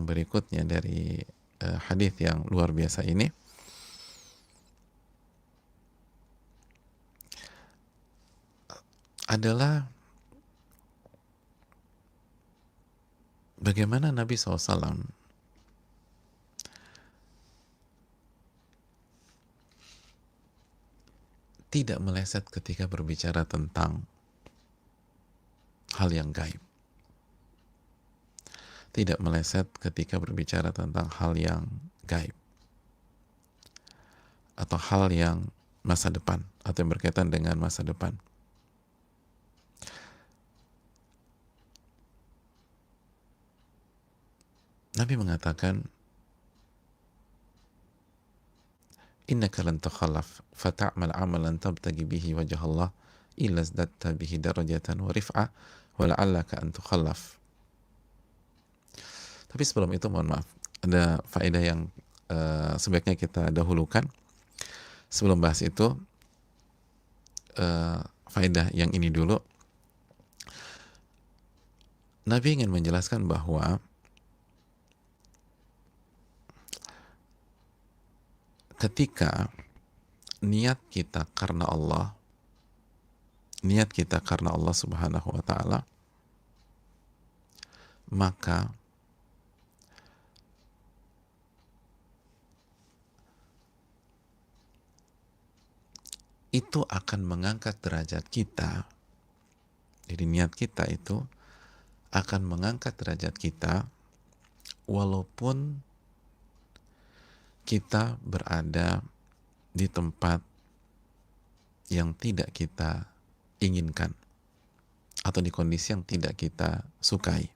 berikutnya dari hadis yang luar biasa ini adalah bagaimana Nabi SAW tidak meleset ketika berbicara tentang hal yang gaib. Tidak meleset ketika berbicara tentang hal yang gaib. Atau hal yang masa depan, atau yang berkaitan dengan masa depan. Nabi mengatakan, innaka lan takhallaf fata'mal amalan tabtagi bihi wajah Allah illa zdatta bihi darajatan wa rif'ah wa la'allaka an tukhallaf. Tapi sebelum itu mohon maaf, ada faedah yang sebaiknya kita dahulukan. Sebelum bahas itu, faedah yang ini dulu. Nabi ingin menjelaskan bahwa ketika niat kita karena Allah Subhanahu wa ta'ala, maka itu akan mengangkat derajat kita. Jadi niat kita itu akan mengangkat derajat kita walaupun kita berada di tempat yang tidak kita inginkan atau di kondisi yang tidak kita sukai.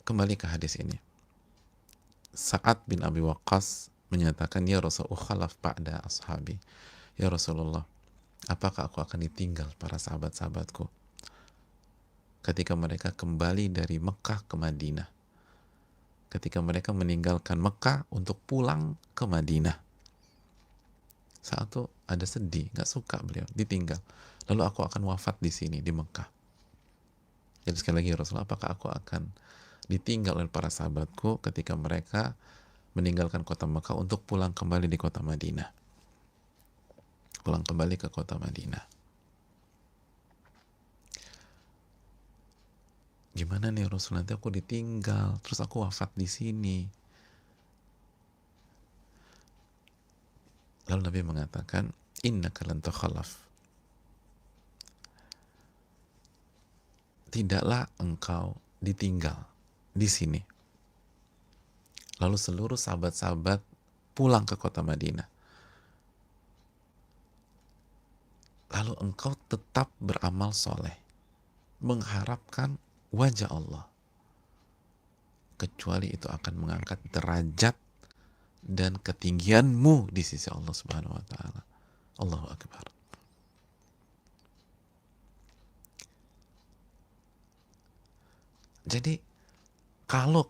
Kembali ke hadis ini. Sa'ad bin Abi Waqqas menyatakan, ya Rasulullah khalaf ba'da ashabi. Ya Rasulullah, apakah aku akan ditinggal para sahabat-sahabatku ketika mereka kembali dari Mekah ke Madinah, ketika mereka meninggalkan Mekah untuk pulang ke Madinah? Saat itu ada sedih, gak suka beliau ditinggal. Lalu aku akan wafat di sini, di Mekah. Jadi sekali lagi, ya Rasulullah, apakah aku akan ditinggal oleh para sahabatku ketika mereka meninggalkan kota Mekah untuk pulang kembali di kota Madinah, pulang kembali ke kota Madinah? Gimana nih Rasul, nanti aku ditinggal, terus aku wafat di sini. Lalu Nabi mengatakan, innaka lan takhallaf. Tidaklah engkau ditinggal di sini. Lalu seluruh sahabat-sahabat pulang ke kota Madinah. Lalu engkau tetap beramal soleh, mengharapkan wajah Allah, kecuali itu akan mengangkat derajat dan ketinggianmu di sisi Allah Subhanahu wa ta'ala. Allahu Akbar. Jadi kalau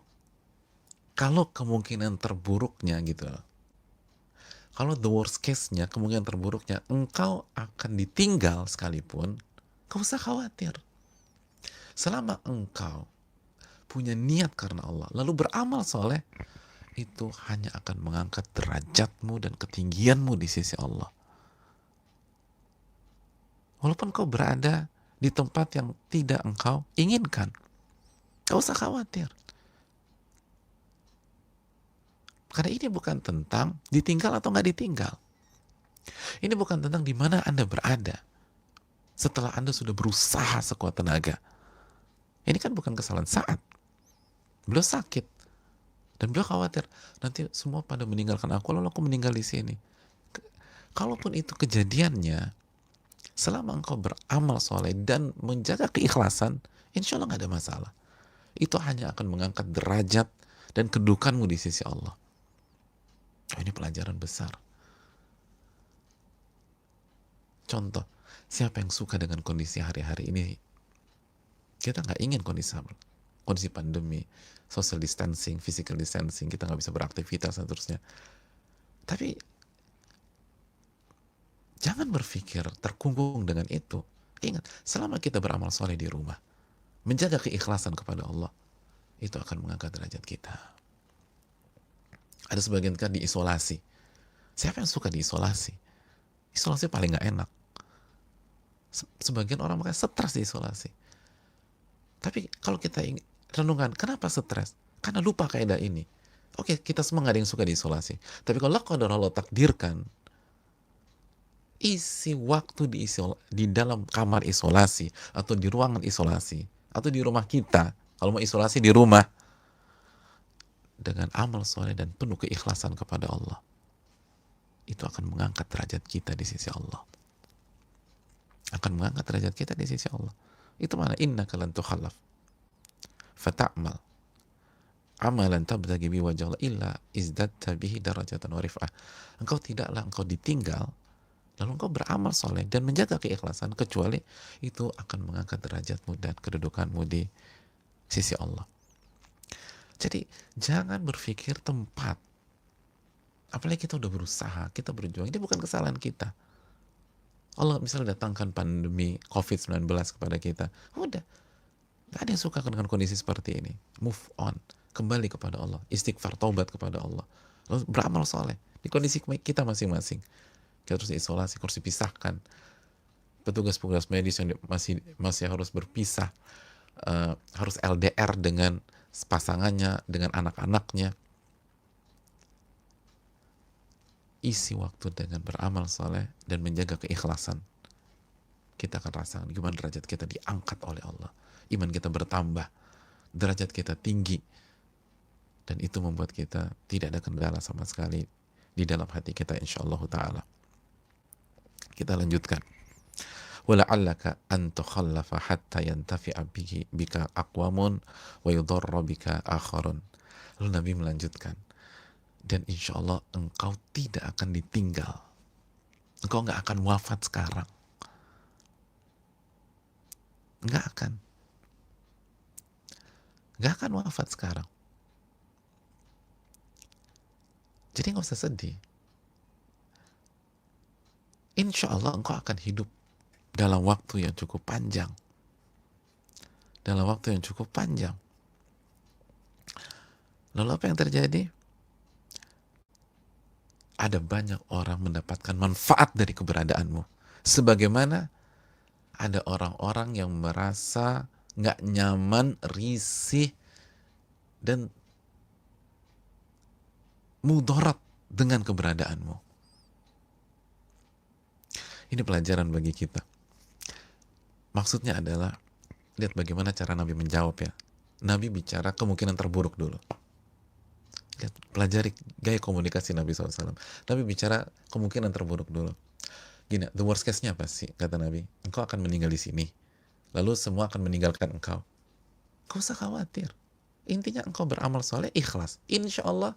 kemungkinan terburuknya gitu, kalau the worst case-nya, kemungkinan terburuknya engkau akan ditinggal sekalipun, gak usah khawatir. Selama engkau punya niat karena Allah, lalu beramal soleh, itu hanya akan mengangkat derajatmu dan ketinggianmu di sisi Allah. Walaupun kau berada di tempat yang tidak engkau inginkan, gak usah khawatir. Karena ini bukan tentang ditinggal atau nggak ditinggal. Ini bukan tentang di mana Anda berada setelah Anda sudah berusaha sekuat tenaga. Ini kan bukan kesalahan Sa'ad. Beliau sakit dan beliau khawatir nanti semua pada meninggalkan aku, lalu aku meninggal di sini. Kalaupun itu kejadiannya, Selama engkau beramal soleh dan menjaga keikhlasan, insya Allah nggak ada masalah. Itu hanya akan mengangkat derajat dan kedudukanmu di sisi Allah. Oh, ini pelajaran besar. Contoh, siapa yang suka dengan kondisi hari-hari ini? Kita nggak ingin kondisi pandemi, social distancing, physical distancing, kita nggak bisa beraktivitas dan seterusnya. Tapi jangan berpikir terkungkung dengan itu. Ingat, selama kita beramal soleh di rumah, menjaga keikhlasan kepada Allah, itu akan mengangkat derajat kita. Ada sebagian kan diisolasi. Siapa yang suka diisolasi? Isolasi paling nggak enak. Sebagian orang makanya stres diisolasi. Tapi kalau kita renungkan, kenapa stres? Karena lupa kaidah ini. Oke, kita semua nggak ada yang suka diisolasi. Tapi kalau Allah takdirkan, isi waktu di dalam kamar isolasi, atau di ruangan isolasi, atau di rumah kita, kalau mau isolasi di rumah, dengan amal soleh dan penuh keikhlasan kepada Allah, itu akan mengangkat derajat kita di sisi Allah. Akan mengangkat derajat kita di sisi Allah. Itu mana? Innaka lan tukhallaf fata'mal amalan tabtaghi bi wajhi Allah illa izdatta bihi darajatan wa rif'ah. Engkau ditinggal lalu engkau beramal soleh dan menjaga keikhlasan, kecuali itu akan mengangkat derajatmu dan kedudukanmu di sisi Allah. Jadi jangan berpikir tempat. Apalagi kita udah berusaha, kita berjuang, ini bukan kesalahan kita. Allah misalnya datangkan pandemi COVID-19 kepada kita, udah, gak ada yang suka dengan kondisi seperti ini. Move on, kembali kepada Allah, istighfar, taubat kepada Allah, lalu beramal soleh di kondisi kita masing-masing. Kita terus isolasi, harus dipisahkan. Petugas-petugas medis yang masih harus berpisah, harus LDR dengan pasangannya, dengan anak-anaknya. Isi waktu dengan beramal soleh dan menjaga keikhlasan. Kita akan rasakan gimana derajat kita diangkat oleh Allah. Iman kita bertambah, derajat kita tinggi, dan itu membuat kita tidak ada kendala sama sekali di dalam hati kita, insyaallah ta'ala. Kita lanjutkan. Wala'allaka an tukhallafa hatta yantafi'a bika aqwamun wa yudarra bika akharun. Lalu Nabi melanjutkan, dan insya Allah engkau tidak akan ditinggal. Engkau nggak akan wafat sekarang. Nggak akan. Nggak akan wafat sekarang. Jadi nggak usah sedih. Insya Allah engkau akan hidup dalam waktu yang cukup panjang. Dalam waktu yang cukup panjang. Lalu apa yang terjadi? Ada banyak orang mendapatkan manfaat dari keberadaanmu. Sebagaimana ada orang-orang yang merasa nggak nyaman, risih, dan mudarat dengan keberadaanmu. Ini pelajaran bagi kita. Maksudnya adalah, lihat bagaimana cara Nabi menjawab ya. Nabi bicara kemungkinan terburuk dulu. Lihat, pelajari gaya komunikasi Nabi SAW. Nabi bicara kemungkinan terburuk dulu. Gini, the worst case-nya apa sih? Kata Nabi, engkau akan meninggal di sini. Lalu semua akan meninggalkan engkau. Kau usah khawatir. Intinya engkau beramal soleh, ikhlas. Insya Allah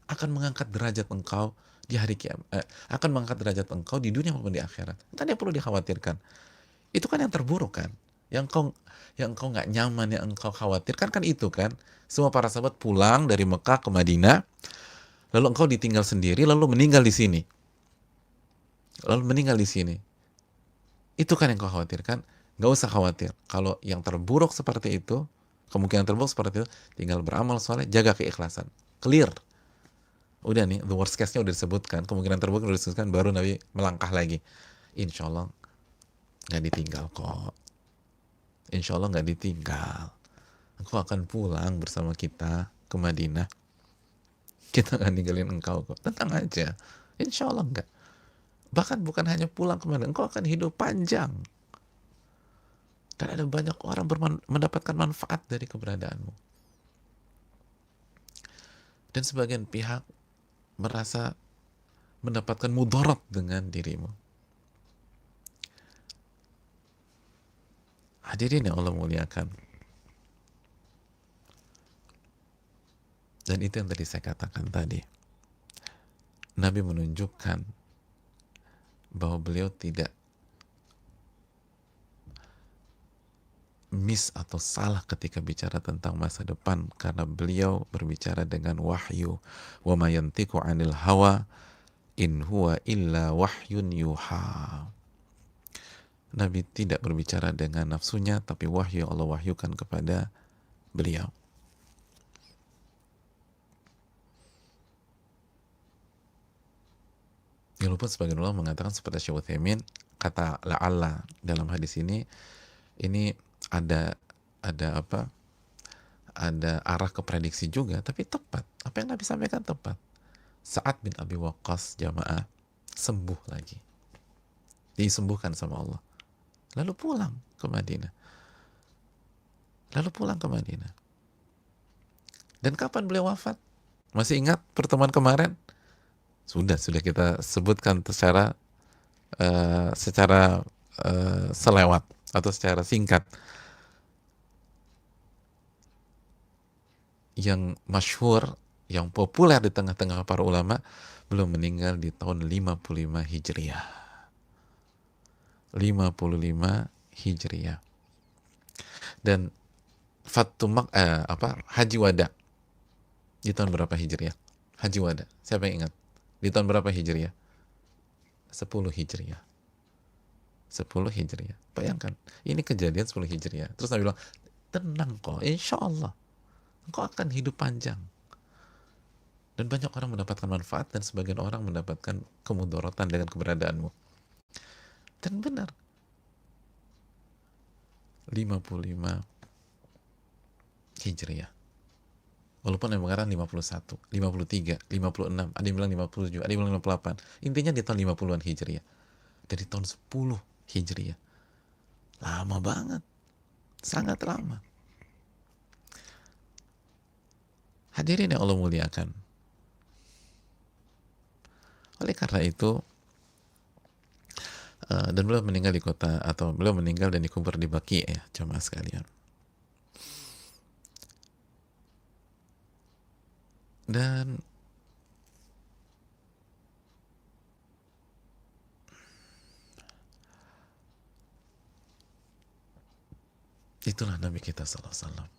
akan mengangkat derajat engkau di hari kiamat. Akan mengangkat derajat engkau di dunia maupun di akhirat. Tidak ada yang perlu dikhawatirkan. Itu kan yang terburuk kan? Yang engkau nggak nyaman, yang engkau khawatirkan kan itu kan? Semua para sahabat pulang dari Mekah ke Madinah, lalu engkau ditinggal sendiri, lalu meninggal di sini. Itu kan yang kau khawatirkan. Gak usah khawatir. Kalau yang terburuk seperti itu, kemungkinan terburuk seperti itu, tinggal beramal soleh, jaga keikhlasan. Clear. Udah nih, the worst case-nya udah disebutkan, kemungkinan terburuk udah disebutkan, baru Nabi melangkah lagi. Insya Allah gak ditinggal kok. Insya Allah gak ditinggal. Engkau akan pulang bersama kita ke Madinah. Kita gak ninggalin engkau kok. Tenang aja. Insya Allah enggak. Bahkan bukan hanya pulang ke Madinah, engkau akan hidup panjang. Dan ada banyak orang mendapatkan manfaat dari keberadaanmu. Dan sebagian pihak merasa mendapatkan mudarat dengan dirimu. Hadirin yang Allah muliakan. Dan itu yang tadi saya katakan tadi. Nabi menunjukkan bahwa beliau tidak miss atau salah ketika bicara tentang masa depan, karena beliau berbicara dengan wahyu. Wa ma yantiqu 'anil hawa in huwa illa wahyun yuha. Nabi tidak berbicara dengan nafsunya, tapi wahyu Allah wahyukan kepada beliau. Walaupun sebagian ulama mengatakan seperti Syekh Utsaimin, kata la'alla dalam hadis ini ada apa? Ada arah ke prediksi juga, tapi tepat. Apa yang Nabi sampaikan tepat. Sa'ad bin Abi Waqqas jamaah sembuh lagi. Disembuhkan sama Allah. Lalu pulang ke Madinah. Dan kapan beliau wafat? Masih ingat pertemuan kemarin? Sudah kita sebutkan secara selewat atau secara singkat. Yang masyhur, yang populer di tengah-tengah para ulama, belum meninggal di tahun 55 Hijriah. 55 Hijriah. Dan Haji Wada di tahun berapa Hijriah? Haji Wada, siapa yang ingat? Di tahun berapa Hijriah? 10 Hijriah. 10 Hijriah. Bayangkan, ini kejadian 10 Hijriah. Terus Nabi bilang, tenang kok, insya Allah engkau akan hidup panjang. Dan banyak orang mendapatkan manfaat dan sebagian orang mendapatkan kemudorotan dengan keberadaanmu. Dan benar. 55 Hijriah. Walaupun yang mengatakan 51, 53, 56, ada yang bilang 57, ada yang bilang 58. Intinya di tahun 50-an Hijriah. Dari tahun 10 Hijriah. Lama banget. Sangat lama. Hadirin yang Allah muliakan. Oleh karena itu, dan beliau meninggal di kota, atau beliau meninggal dan dikubur di Baqi, ya jemaah sekalian. Dan itulah Nabi kita sallallahu alaihi wasallam.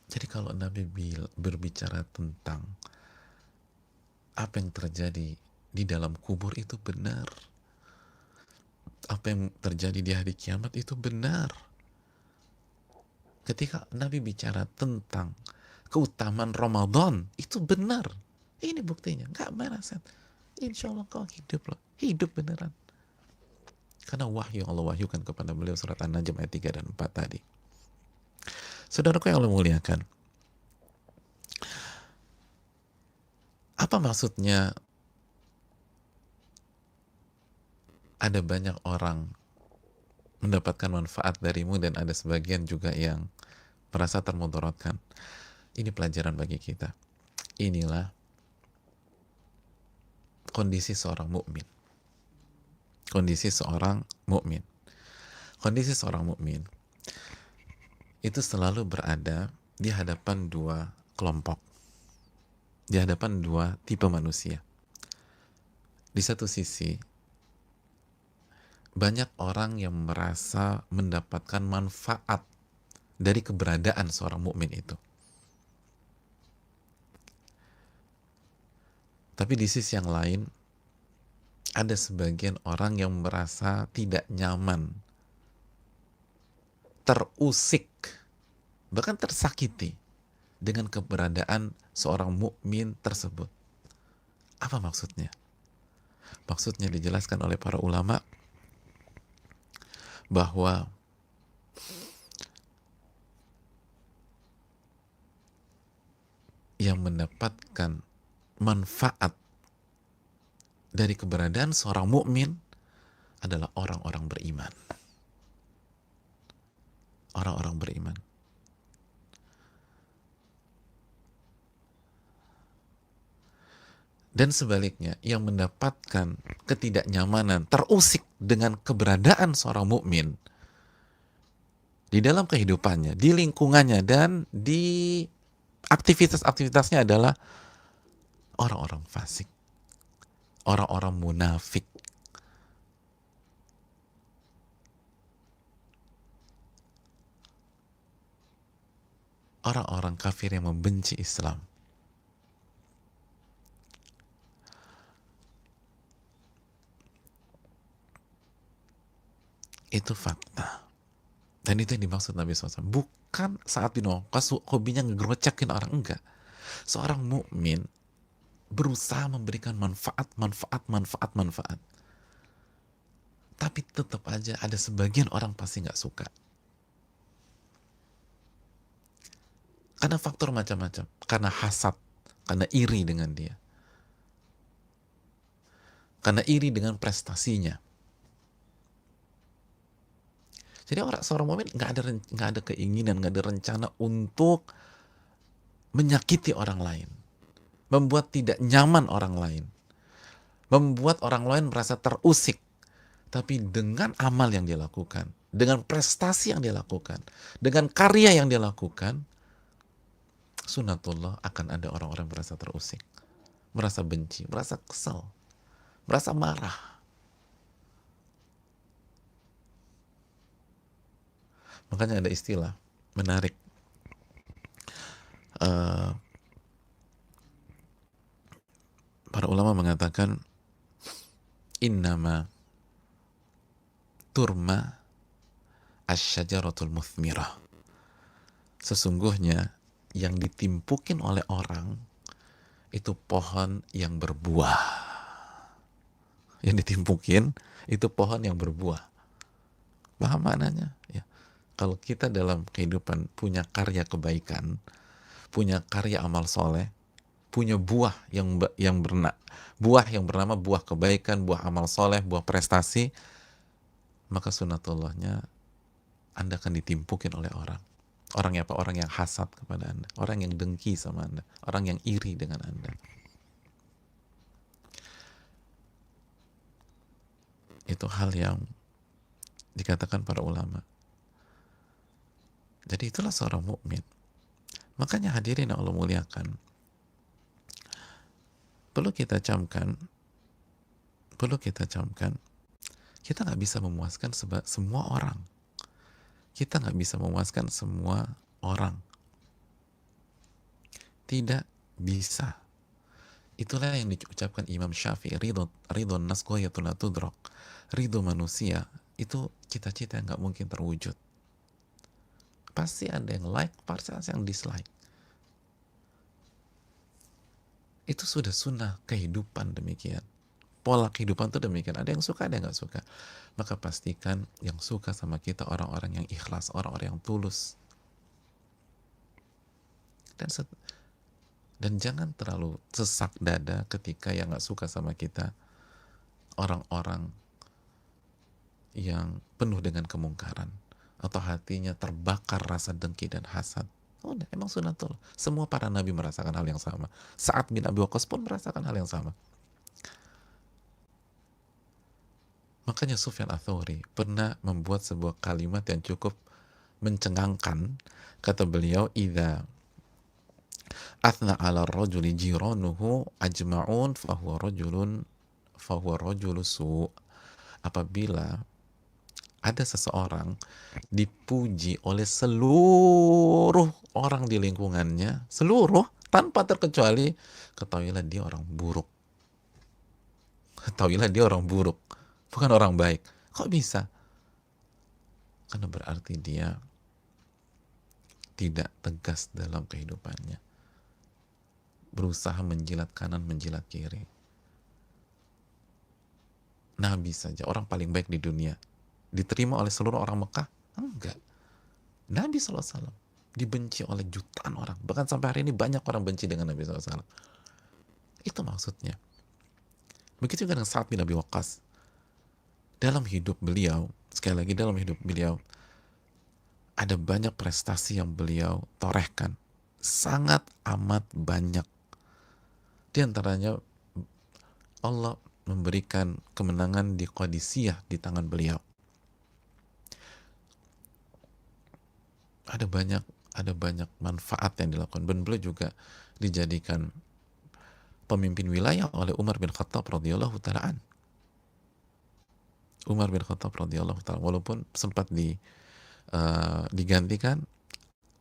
Jadi kalau Nabi berbicara tentang apa yang terjadi di dalam kubur itu benar. Apa yang terjadi di hari kiamat itu benar. Ketika Nabi bicara tentang keutamaan Ramadan, itu benar. Ini buktinya, nggak meleset. Insya Allah kau hidup loh, hidup beneran. Karena wahyu yang Allah wahyukan kepada beliau, surat An-Najm ayat 3 dan 4 tadi. Saudaraku yang Allah muliakan, apa maksudnya ada banyak orang mendapatkan manfaat darimu dan ada sebagian juga yang merasa termudaratkan? Ini pelajaran bagi kita. Inilah kondisi seorang mukmin. Kondisi seorang mukmin. Kondisi seorang mukmin itu selalu berada di hadapan dua kelompok, di hadapan dua tipe manusia. Di satu sisi, banyak orang yang merasa mendapatkan manfaat dari keberadaan seorang mukmin itu. Tapi di sisi yang lain, ada sebagian orang yang merasa tidak nyaman, terusik, bahkan tersakiti dengan keberadaan seorang mukmin tersebut. Apa maksudnya? Maksudnya dijelaskan oleh para ulama bahwa yang mendapatkan manfaat dari keberadaan seorang mukmin adalah orang-orang beriman. Orang-orang beriman. Dan sebaliknya, yang mendapatkan ketidaknyamanan, terusik dengan keberadaan seorang mukmin, di dalam kehidupannya, di lingkungannya, dan di aktivitas-aktivitasnya adalah orang-orang fasik, orang-orang munafik, orang-orang kafir yang membenci Islam. Itu fakta. Dan itu yang dimaksud Nabi SAW. Bukan saat bin Waqqas hobinya ngegrocekin orang, enggak. Seorang mukmin berusaha memberikan manfaat, manfaat, manfaat, manfaat. Tapi tetap aja ada sebagian orang pasti nggak suka. Karena faktor macam-macam. Karena hasad, karena iri dengan dia. Karena iri dengan prestasinya. Jadi seorang mukmin nggak ada keinginan, nggak ada rencana untuk menyakiti orang lain, membuat tidak nyaman orang lain, membuat orang lain merasa terusik. Tapi dengan amal yang dia lakukan, dengan prestasi yang dia lakukan, dengan karya yang dia lakukan, sunatullah akan ada orang-orang merasa terusik, merasa benci, merasa kesal, merasa marah. Makanya ada istilah menarik. Para ulama mengatakan innama turma asyajaratul muthmirah. Sesungguhnya yang ditimpukin oleh orang itu pohon yang berbuah. Yang ditimpukin itu pohon yang berbuah. Paham maknanya? Ya. Kalau kita dalam kehidupan punya karya kebaikan, punya karya amal soleh, punya buah buah yang bernama buah kebaikan, buah amal soleh, buah prestasi, maka sunatullahnya Anda akan ditimpukin oleh orang. Orang apa? Orang yang hasad kepada Anda, orang yang dengki sama Anda, orang yang iri dengan Anda. Itu hal yang dikatakan para ulama. Jadi itulah seorang mukmin. Makanya hadirin yang Allah muliakan, perlu kita camkan, kita nggak bisa memuaskan semua orang. Kita nggak bisa memuaskan semua orang. Tidak bisa. Itulah yang diucapkan Imam Syafi'i, ridho nas ghayatun la tudrak. Ridho manusia itu cita-cita yang nggak mungkin terwujud. Pasti ada yang like, pasti ada yang dislike. Itu sudah sunnah kehidupan demikian. Pola kehidupan itu demikian. Ada yang suka, ada yang nggak suka. Maka pastikan yang suka sama kita orang-orang yang ikhlas, orang-orang yang tulus. Dan jangan terlalu sesak dada ketika yang nggak suka sama kita orang-orang yang penuh dengan kemungkaran atau hatinya terbakar rasa dengki dan hasad. Udah, emang sunatullah. Semua para nabi merasakan hal yang sama. Sa'ad bin Abi Waqqas pun merasakan hal yang sama. Makanya Sufyan Ats-Tsauri pernah membuat sebuah kalimat yang cukup mencengangkan. Kata beliau, idza athna 'ala ar-rajuli jiranuhu ajma'un fahuwa rajulu su'. Apabila ada seseorang dipuji oleh seluruh orang di lingkungannya, seluruh tanpa terkecuali, ketahuilah dia orang buruk. Ketahuilah dia orang buruk, bukan orang baik. Kok bisa? Karena berarti dia tidak tegas dalam kehidupannya, berusaha menjilat kanan, menjilat kiri. Nabi saja, orang paling baik di dunia, diterima oleh seluruh orang Mekah? Enggak. Nabi SAW dibenci oleh jutaan orang. Bahkan sampai hari ini banyak orang benci dengan Nabi SAW. Itu maksudnya. Begitu juga dengan Sa'ad bin Abi Waqqas. Dalam hidup beliau, sekali lagi dalam hidup beliau, ada banyak prestasi yang beliau torehkan. Sangat amat banyak. Di antaranya Allah memberikan kemenangan di Qadisiyah di tangan beliau. Ada banyak ada banyak manfaat yang dilakukan, dan beliau juga dijadikan pemimpin wilayah oleh Umar bin Khattab radhiyallahu taalaan. Umar bin Khattab radhiyallahu taala, walaupun sempat digantikan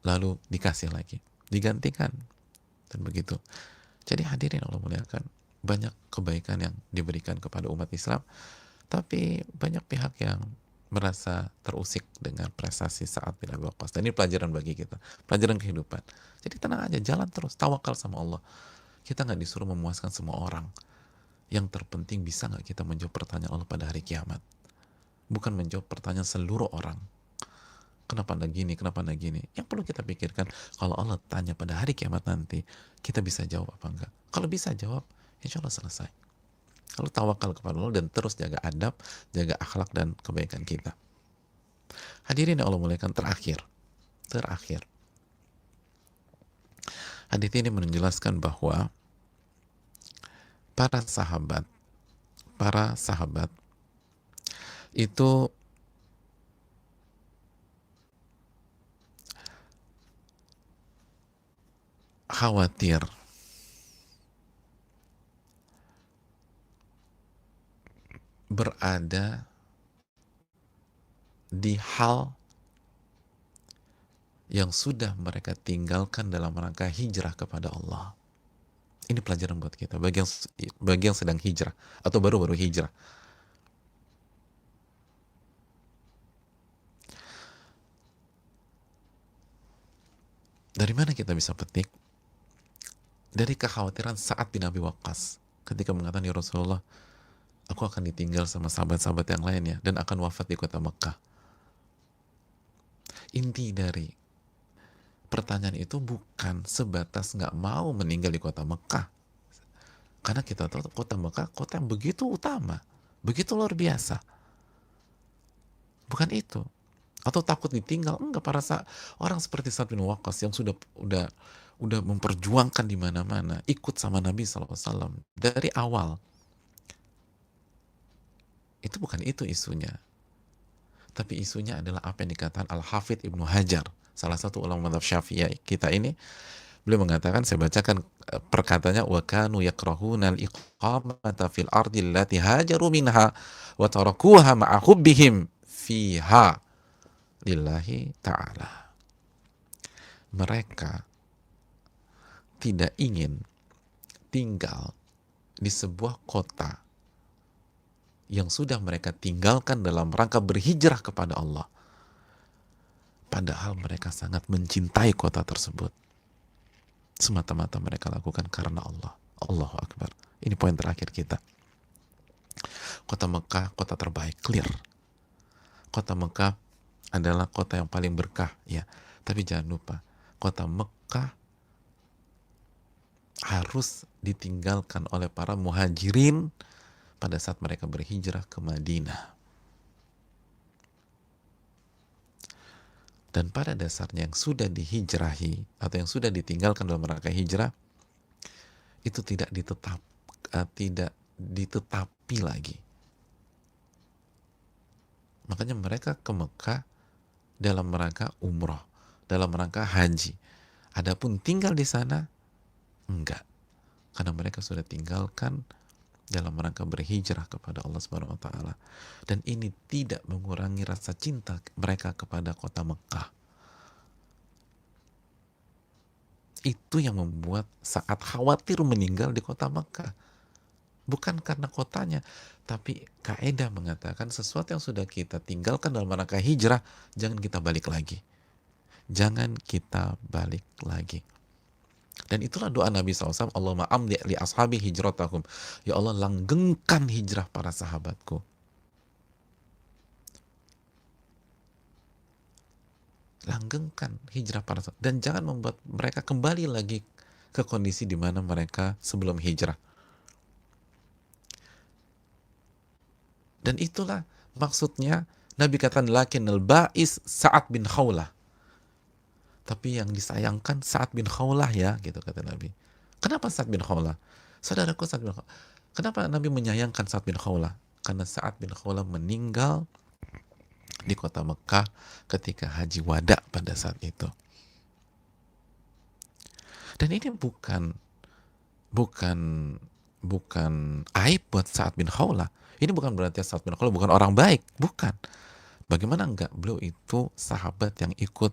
lalu dikasih lagi, digantikan, dan begitu. Jadi hadirin Allah muliakan, banyak kebaikan yang diberikan kepada umat Islam, tapi banyak pihak yang merasa terusik dengan prestasi Sa'ad bin Abi Waqqas. Dan ini pelajaran bagi kita, pelajaran kehidupan. Jadi tenang aja, jalan terus, tawakal sama Allah. Kita nggak disuruh memuaskan semua orang. Yang terpenting bisa nggak kita menjawab pertanyaan Allah pada hari kiamat. Bukan menjawab pertanyaan seluruh orang. Kenapa anda gini, kenapa anda gini. Yang perlu kita pikirkan, kalau Allah tanya pada hari kiamat nanti, kita bisa jawab apa enggak. Kalau bisa jawab, insya Allah selesai. Kalau tawakal kepada Allah dan terus jaga adab, jaga akhlak dan kebaikan kita. Hadirin yang Allah muliakan, terakhir. Hadits ini menjelaskan bahwa para sahabat itu khawatir berada di hal yang sudah mereka tinggalkan dalam rangka hijrah kepada Allah. Ini pelajaran buat kita, bagi yang sedang hijrah atau baru-baru hijrah. Dari mana kita bisa petik? Dari kekhawatiran Sa'ad bin Abi Waqqas ketika mengatakan, ya Rasulullah, aku akan ditinggal sama sahabat-sahabat yang lainnya dan akan wafat di kota Mekah. Inti dari pertanyaan itu bukan sebatas nggak mau meninggal di kota Mekah, karena kita tahu kota Mekah kota yang begitu utama, begitu luar biasa. Bukan itu. Atau takut ditinggal, enggak. Para orang seperti Sa'ad bin Waqqas yang udah memperjuangkan di mana-mana, ikut sama Nabi SAW dari awal. Itu bukan itu isunya. Tapi isunya adalah apa yang dikatakan Al-Hafidh Ibnu Hajar, salah satu ulama mazhab Syafi'i kita ini. Beliau mengatakan, saya bacakan perkataannya, wa kanu yakrahuna al-iqamata fil ardi allati hajaru minha wa tarakuha ma'a hubbihim fiha lillahi ta'ala. Mereka tidak ingin tinggal di sebuah kota yang sudah mereka tinggalkan dalam rangka berhijrah kepada Allah, padahal mereka sangat mencintai kota tersebut. Semata-mata mereka lakukan karena Allah. Allahu Akbar. Ini poin terakhir kita. Kota Mekah, kota terbaik, clear. Kota Mekah adalah kota yang paling berkah, ya. Tapi jangan lupa, kota Mekah harus ditinggalkan oleh para muhajirin pada saat mereka berhijrah ke Madinah. Dan pada dasarnya yang sudah dihijrahi atau yang sudah ditinggalkan dalam rangka hijrah itu tidak ditetapi lagi. Makanya mereka ke Mekah dalam rangka umroh, dalam rangka haji. Adapun tinggal di sana, enggak. Karena mereka sudah tinggalkan dalam rangka berhijrah kepada Allah Subhanahu wa taala. Dan ini tidak mengurangi rasa cinta mereka kepada kota Mekah. Itu yang membuat Sa'ad khawatir meninggal di kota Mekah. Bukan karena kotanya, tapi kaidah mengatakan sesuatu yang sudah kita tinggalkan dalam rangka hijrah, jangan kita balik lagi. Jangan kita balik lagi. Dan itulah doa Nabi SAW, Allahumma amdi li ashabi hijratahum. Ya Allah, langgengkan hijrah para sahabatku. Langgengkan hijrah para sahabat. Dan jangan membuat mereka kembali lagi ke kondisi di mana mereka sebelum hijrah. Dan itulah maksudnya Nabi katakan, lakinnal ba'is Sa'ad bin Khawlah. Tapi yang disayangkan Sa'ad bin Khawlah, ya, gitu kata Nabi. Kenapa Sa'ad bin Khawlah? Saudaraku, Sa'ad bin Khawlah. Kenapa Nabi menyayangkan Sa'ad bin Khawlah? Karena Sa'ad bin Khawlah meninggal di kota Mekah ketika haji wada pada saat itu. Dan ini bukan bukan bukan aib buat Sa'ad bin Khawlah. Ini bukan berarti Sa'ad bin Khawlah bukan orang baik, bukan. Bagaimana enggak? Beliau itu sahabat yang ikut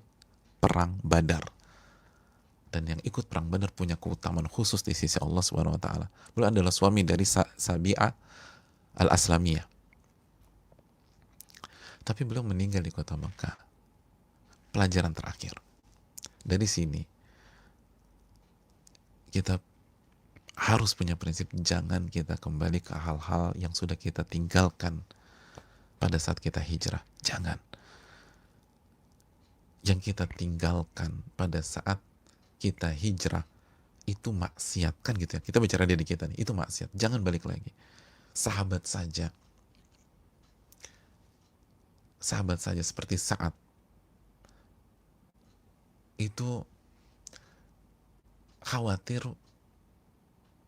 perang Badar. Dan yang ikut perang Badar punya keutamaan khusus di sisi Allah Subhanahu wa taala. Beliau adalah suami dari Sabi'ah Al-Aslamiyah. Tapi beliau meninggal di kota Mekah. Pelajaran terakhir. Dari sini kita harus punya prinsip, jangan kita kembali ke hal-hal yang sudah kita tinggalkan pada saat kita hijrah. Jangan. Yang kita tinggalkan pada saat kita hijrah itu maksiat, kan gitu ya. Kita bicara diri kita nih, itu maksiat. Jangan balik lagi. Sahabat saja seperti Sa'ad itu khawatir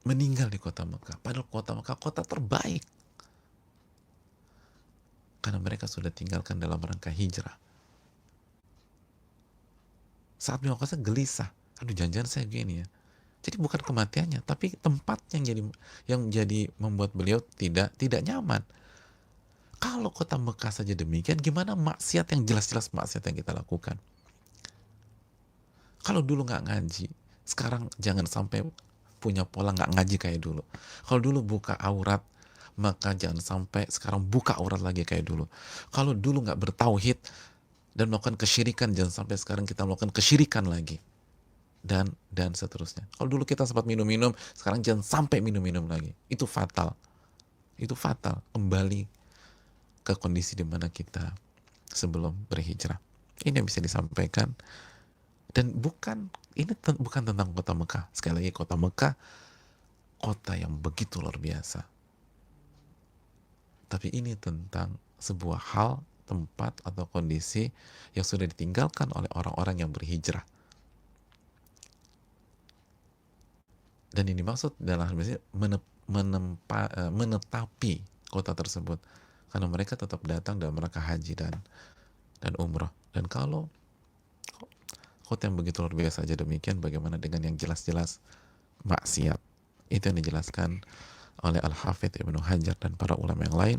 meninggal di kota Mekah, padahal kota Mekah kota terbaik, karena mereka sudah tinggalkan dalam rangka hijrah. Saat bin Waqqas gelisah, aduh jangan-jangan saya gini ya. Jadi bukan kematiannya, tapi tempatnya yang jadi membuat beliau tidak nyaman. Kalau kota Mekah saja demikian, gimana maksiat yang jelas-jelas maksiat yang kita lakukan? Kalau dulu nggak ngaji, sekarang jangan sampai punya pola nggak ngaji kayak dulu. Kalau dulu buka aurat, maka jangan sampai sekarang buka aurat lagi kayak dulu. Kalau dulu nggak bertauhid dan melakukan kesyirikan, jangan sampai sekarang kita melakukan kesyirikan lagi. Dan seterusnya. Kalau dulu kita sempat minum-minum, sekarang jangan sampai minum-minum lagi. Itu fatal. Itu fatal. Kembali ke kondisi di mana kita sebelum berhijrah. Ini yang bisa disampaikan. Dan bukan tentang kota Mekah. Sekali lagi, kota Mekah kota yang begitu luar biasa. Tapi ini tentang sebuah hal, tempat atau kondisi yang sudah ditinggalkan oleh orang-orang yang berhijrah. Dan ini maksud dalam hal ini menetapi kota tersebut, karena mereka tetap datang dalam rangka haji dan umrah. Dan kalau kota yang begitu luar biasa aja demikian, bagaimana dengan yang jelas-jelas maksiat? Itu yang dijelaskan oleh Al-Hafidz Ibnu Hajar dan para ulama yang lain.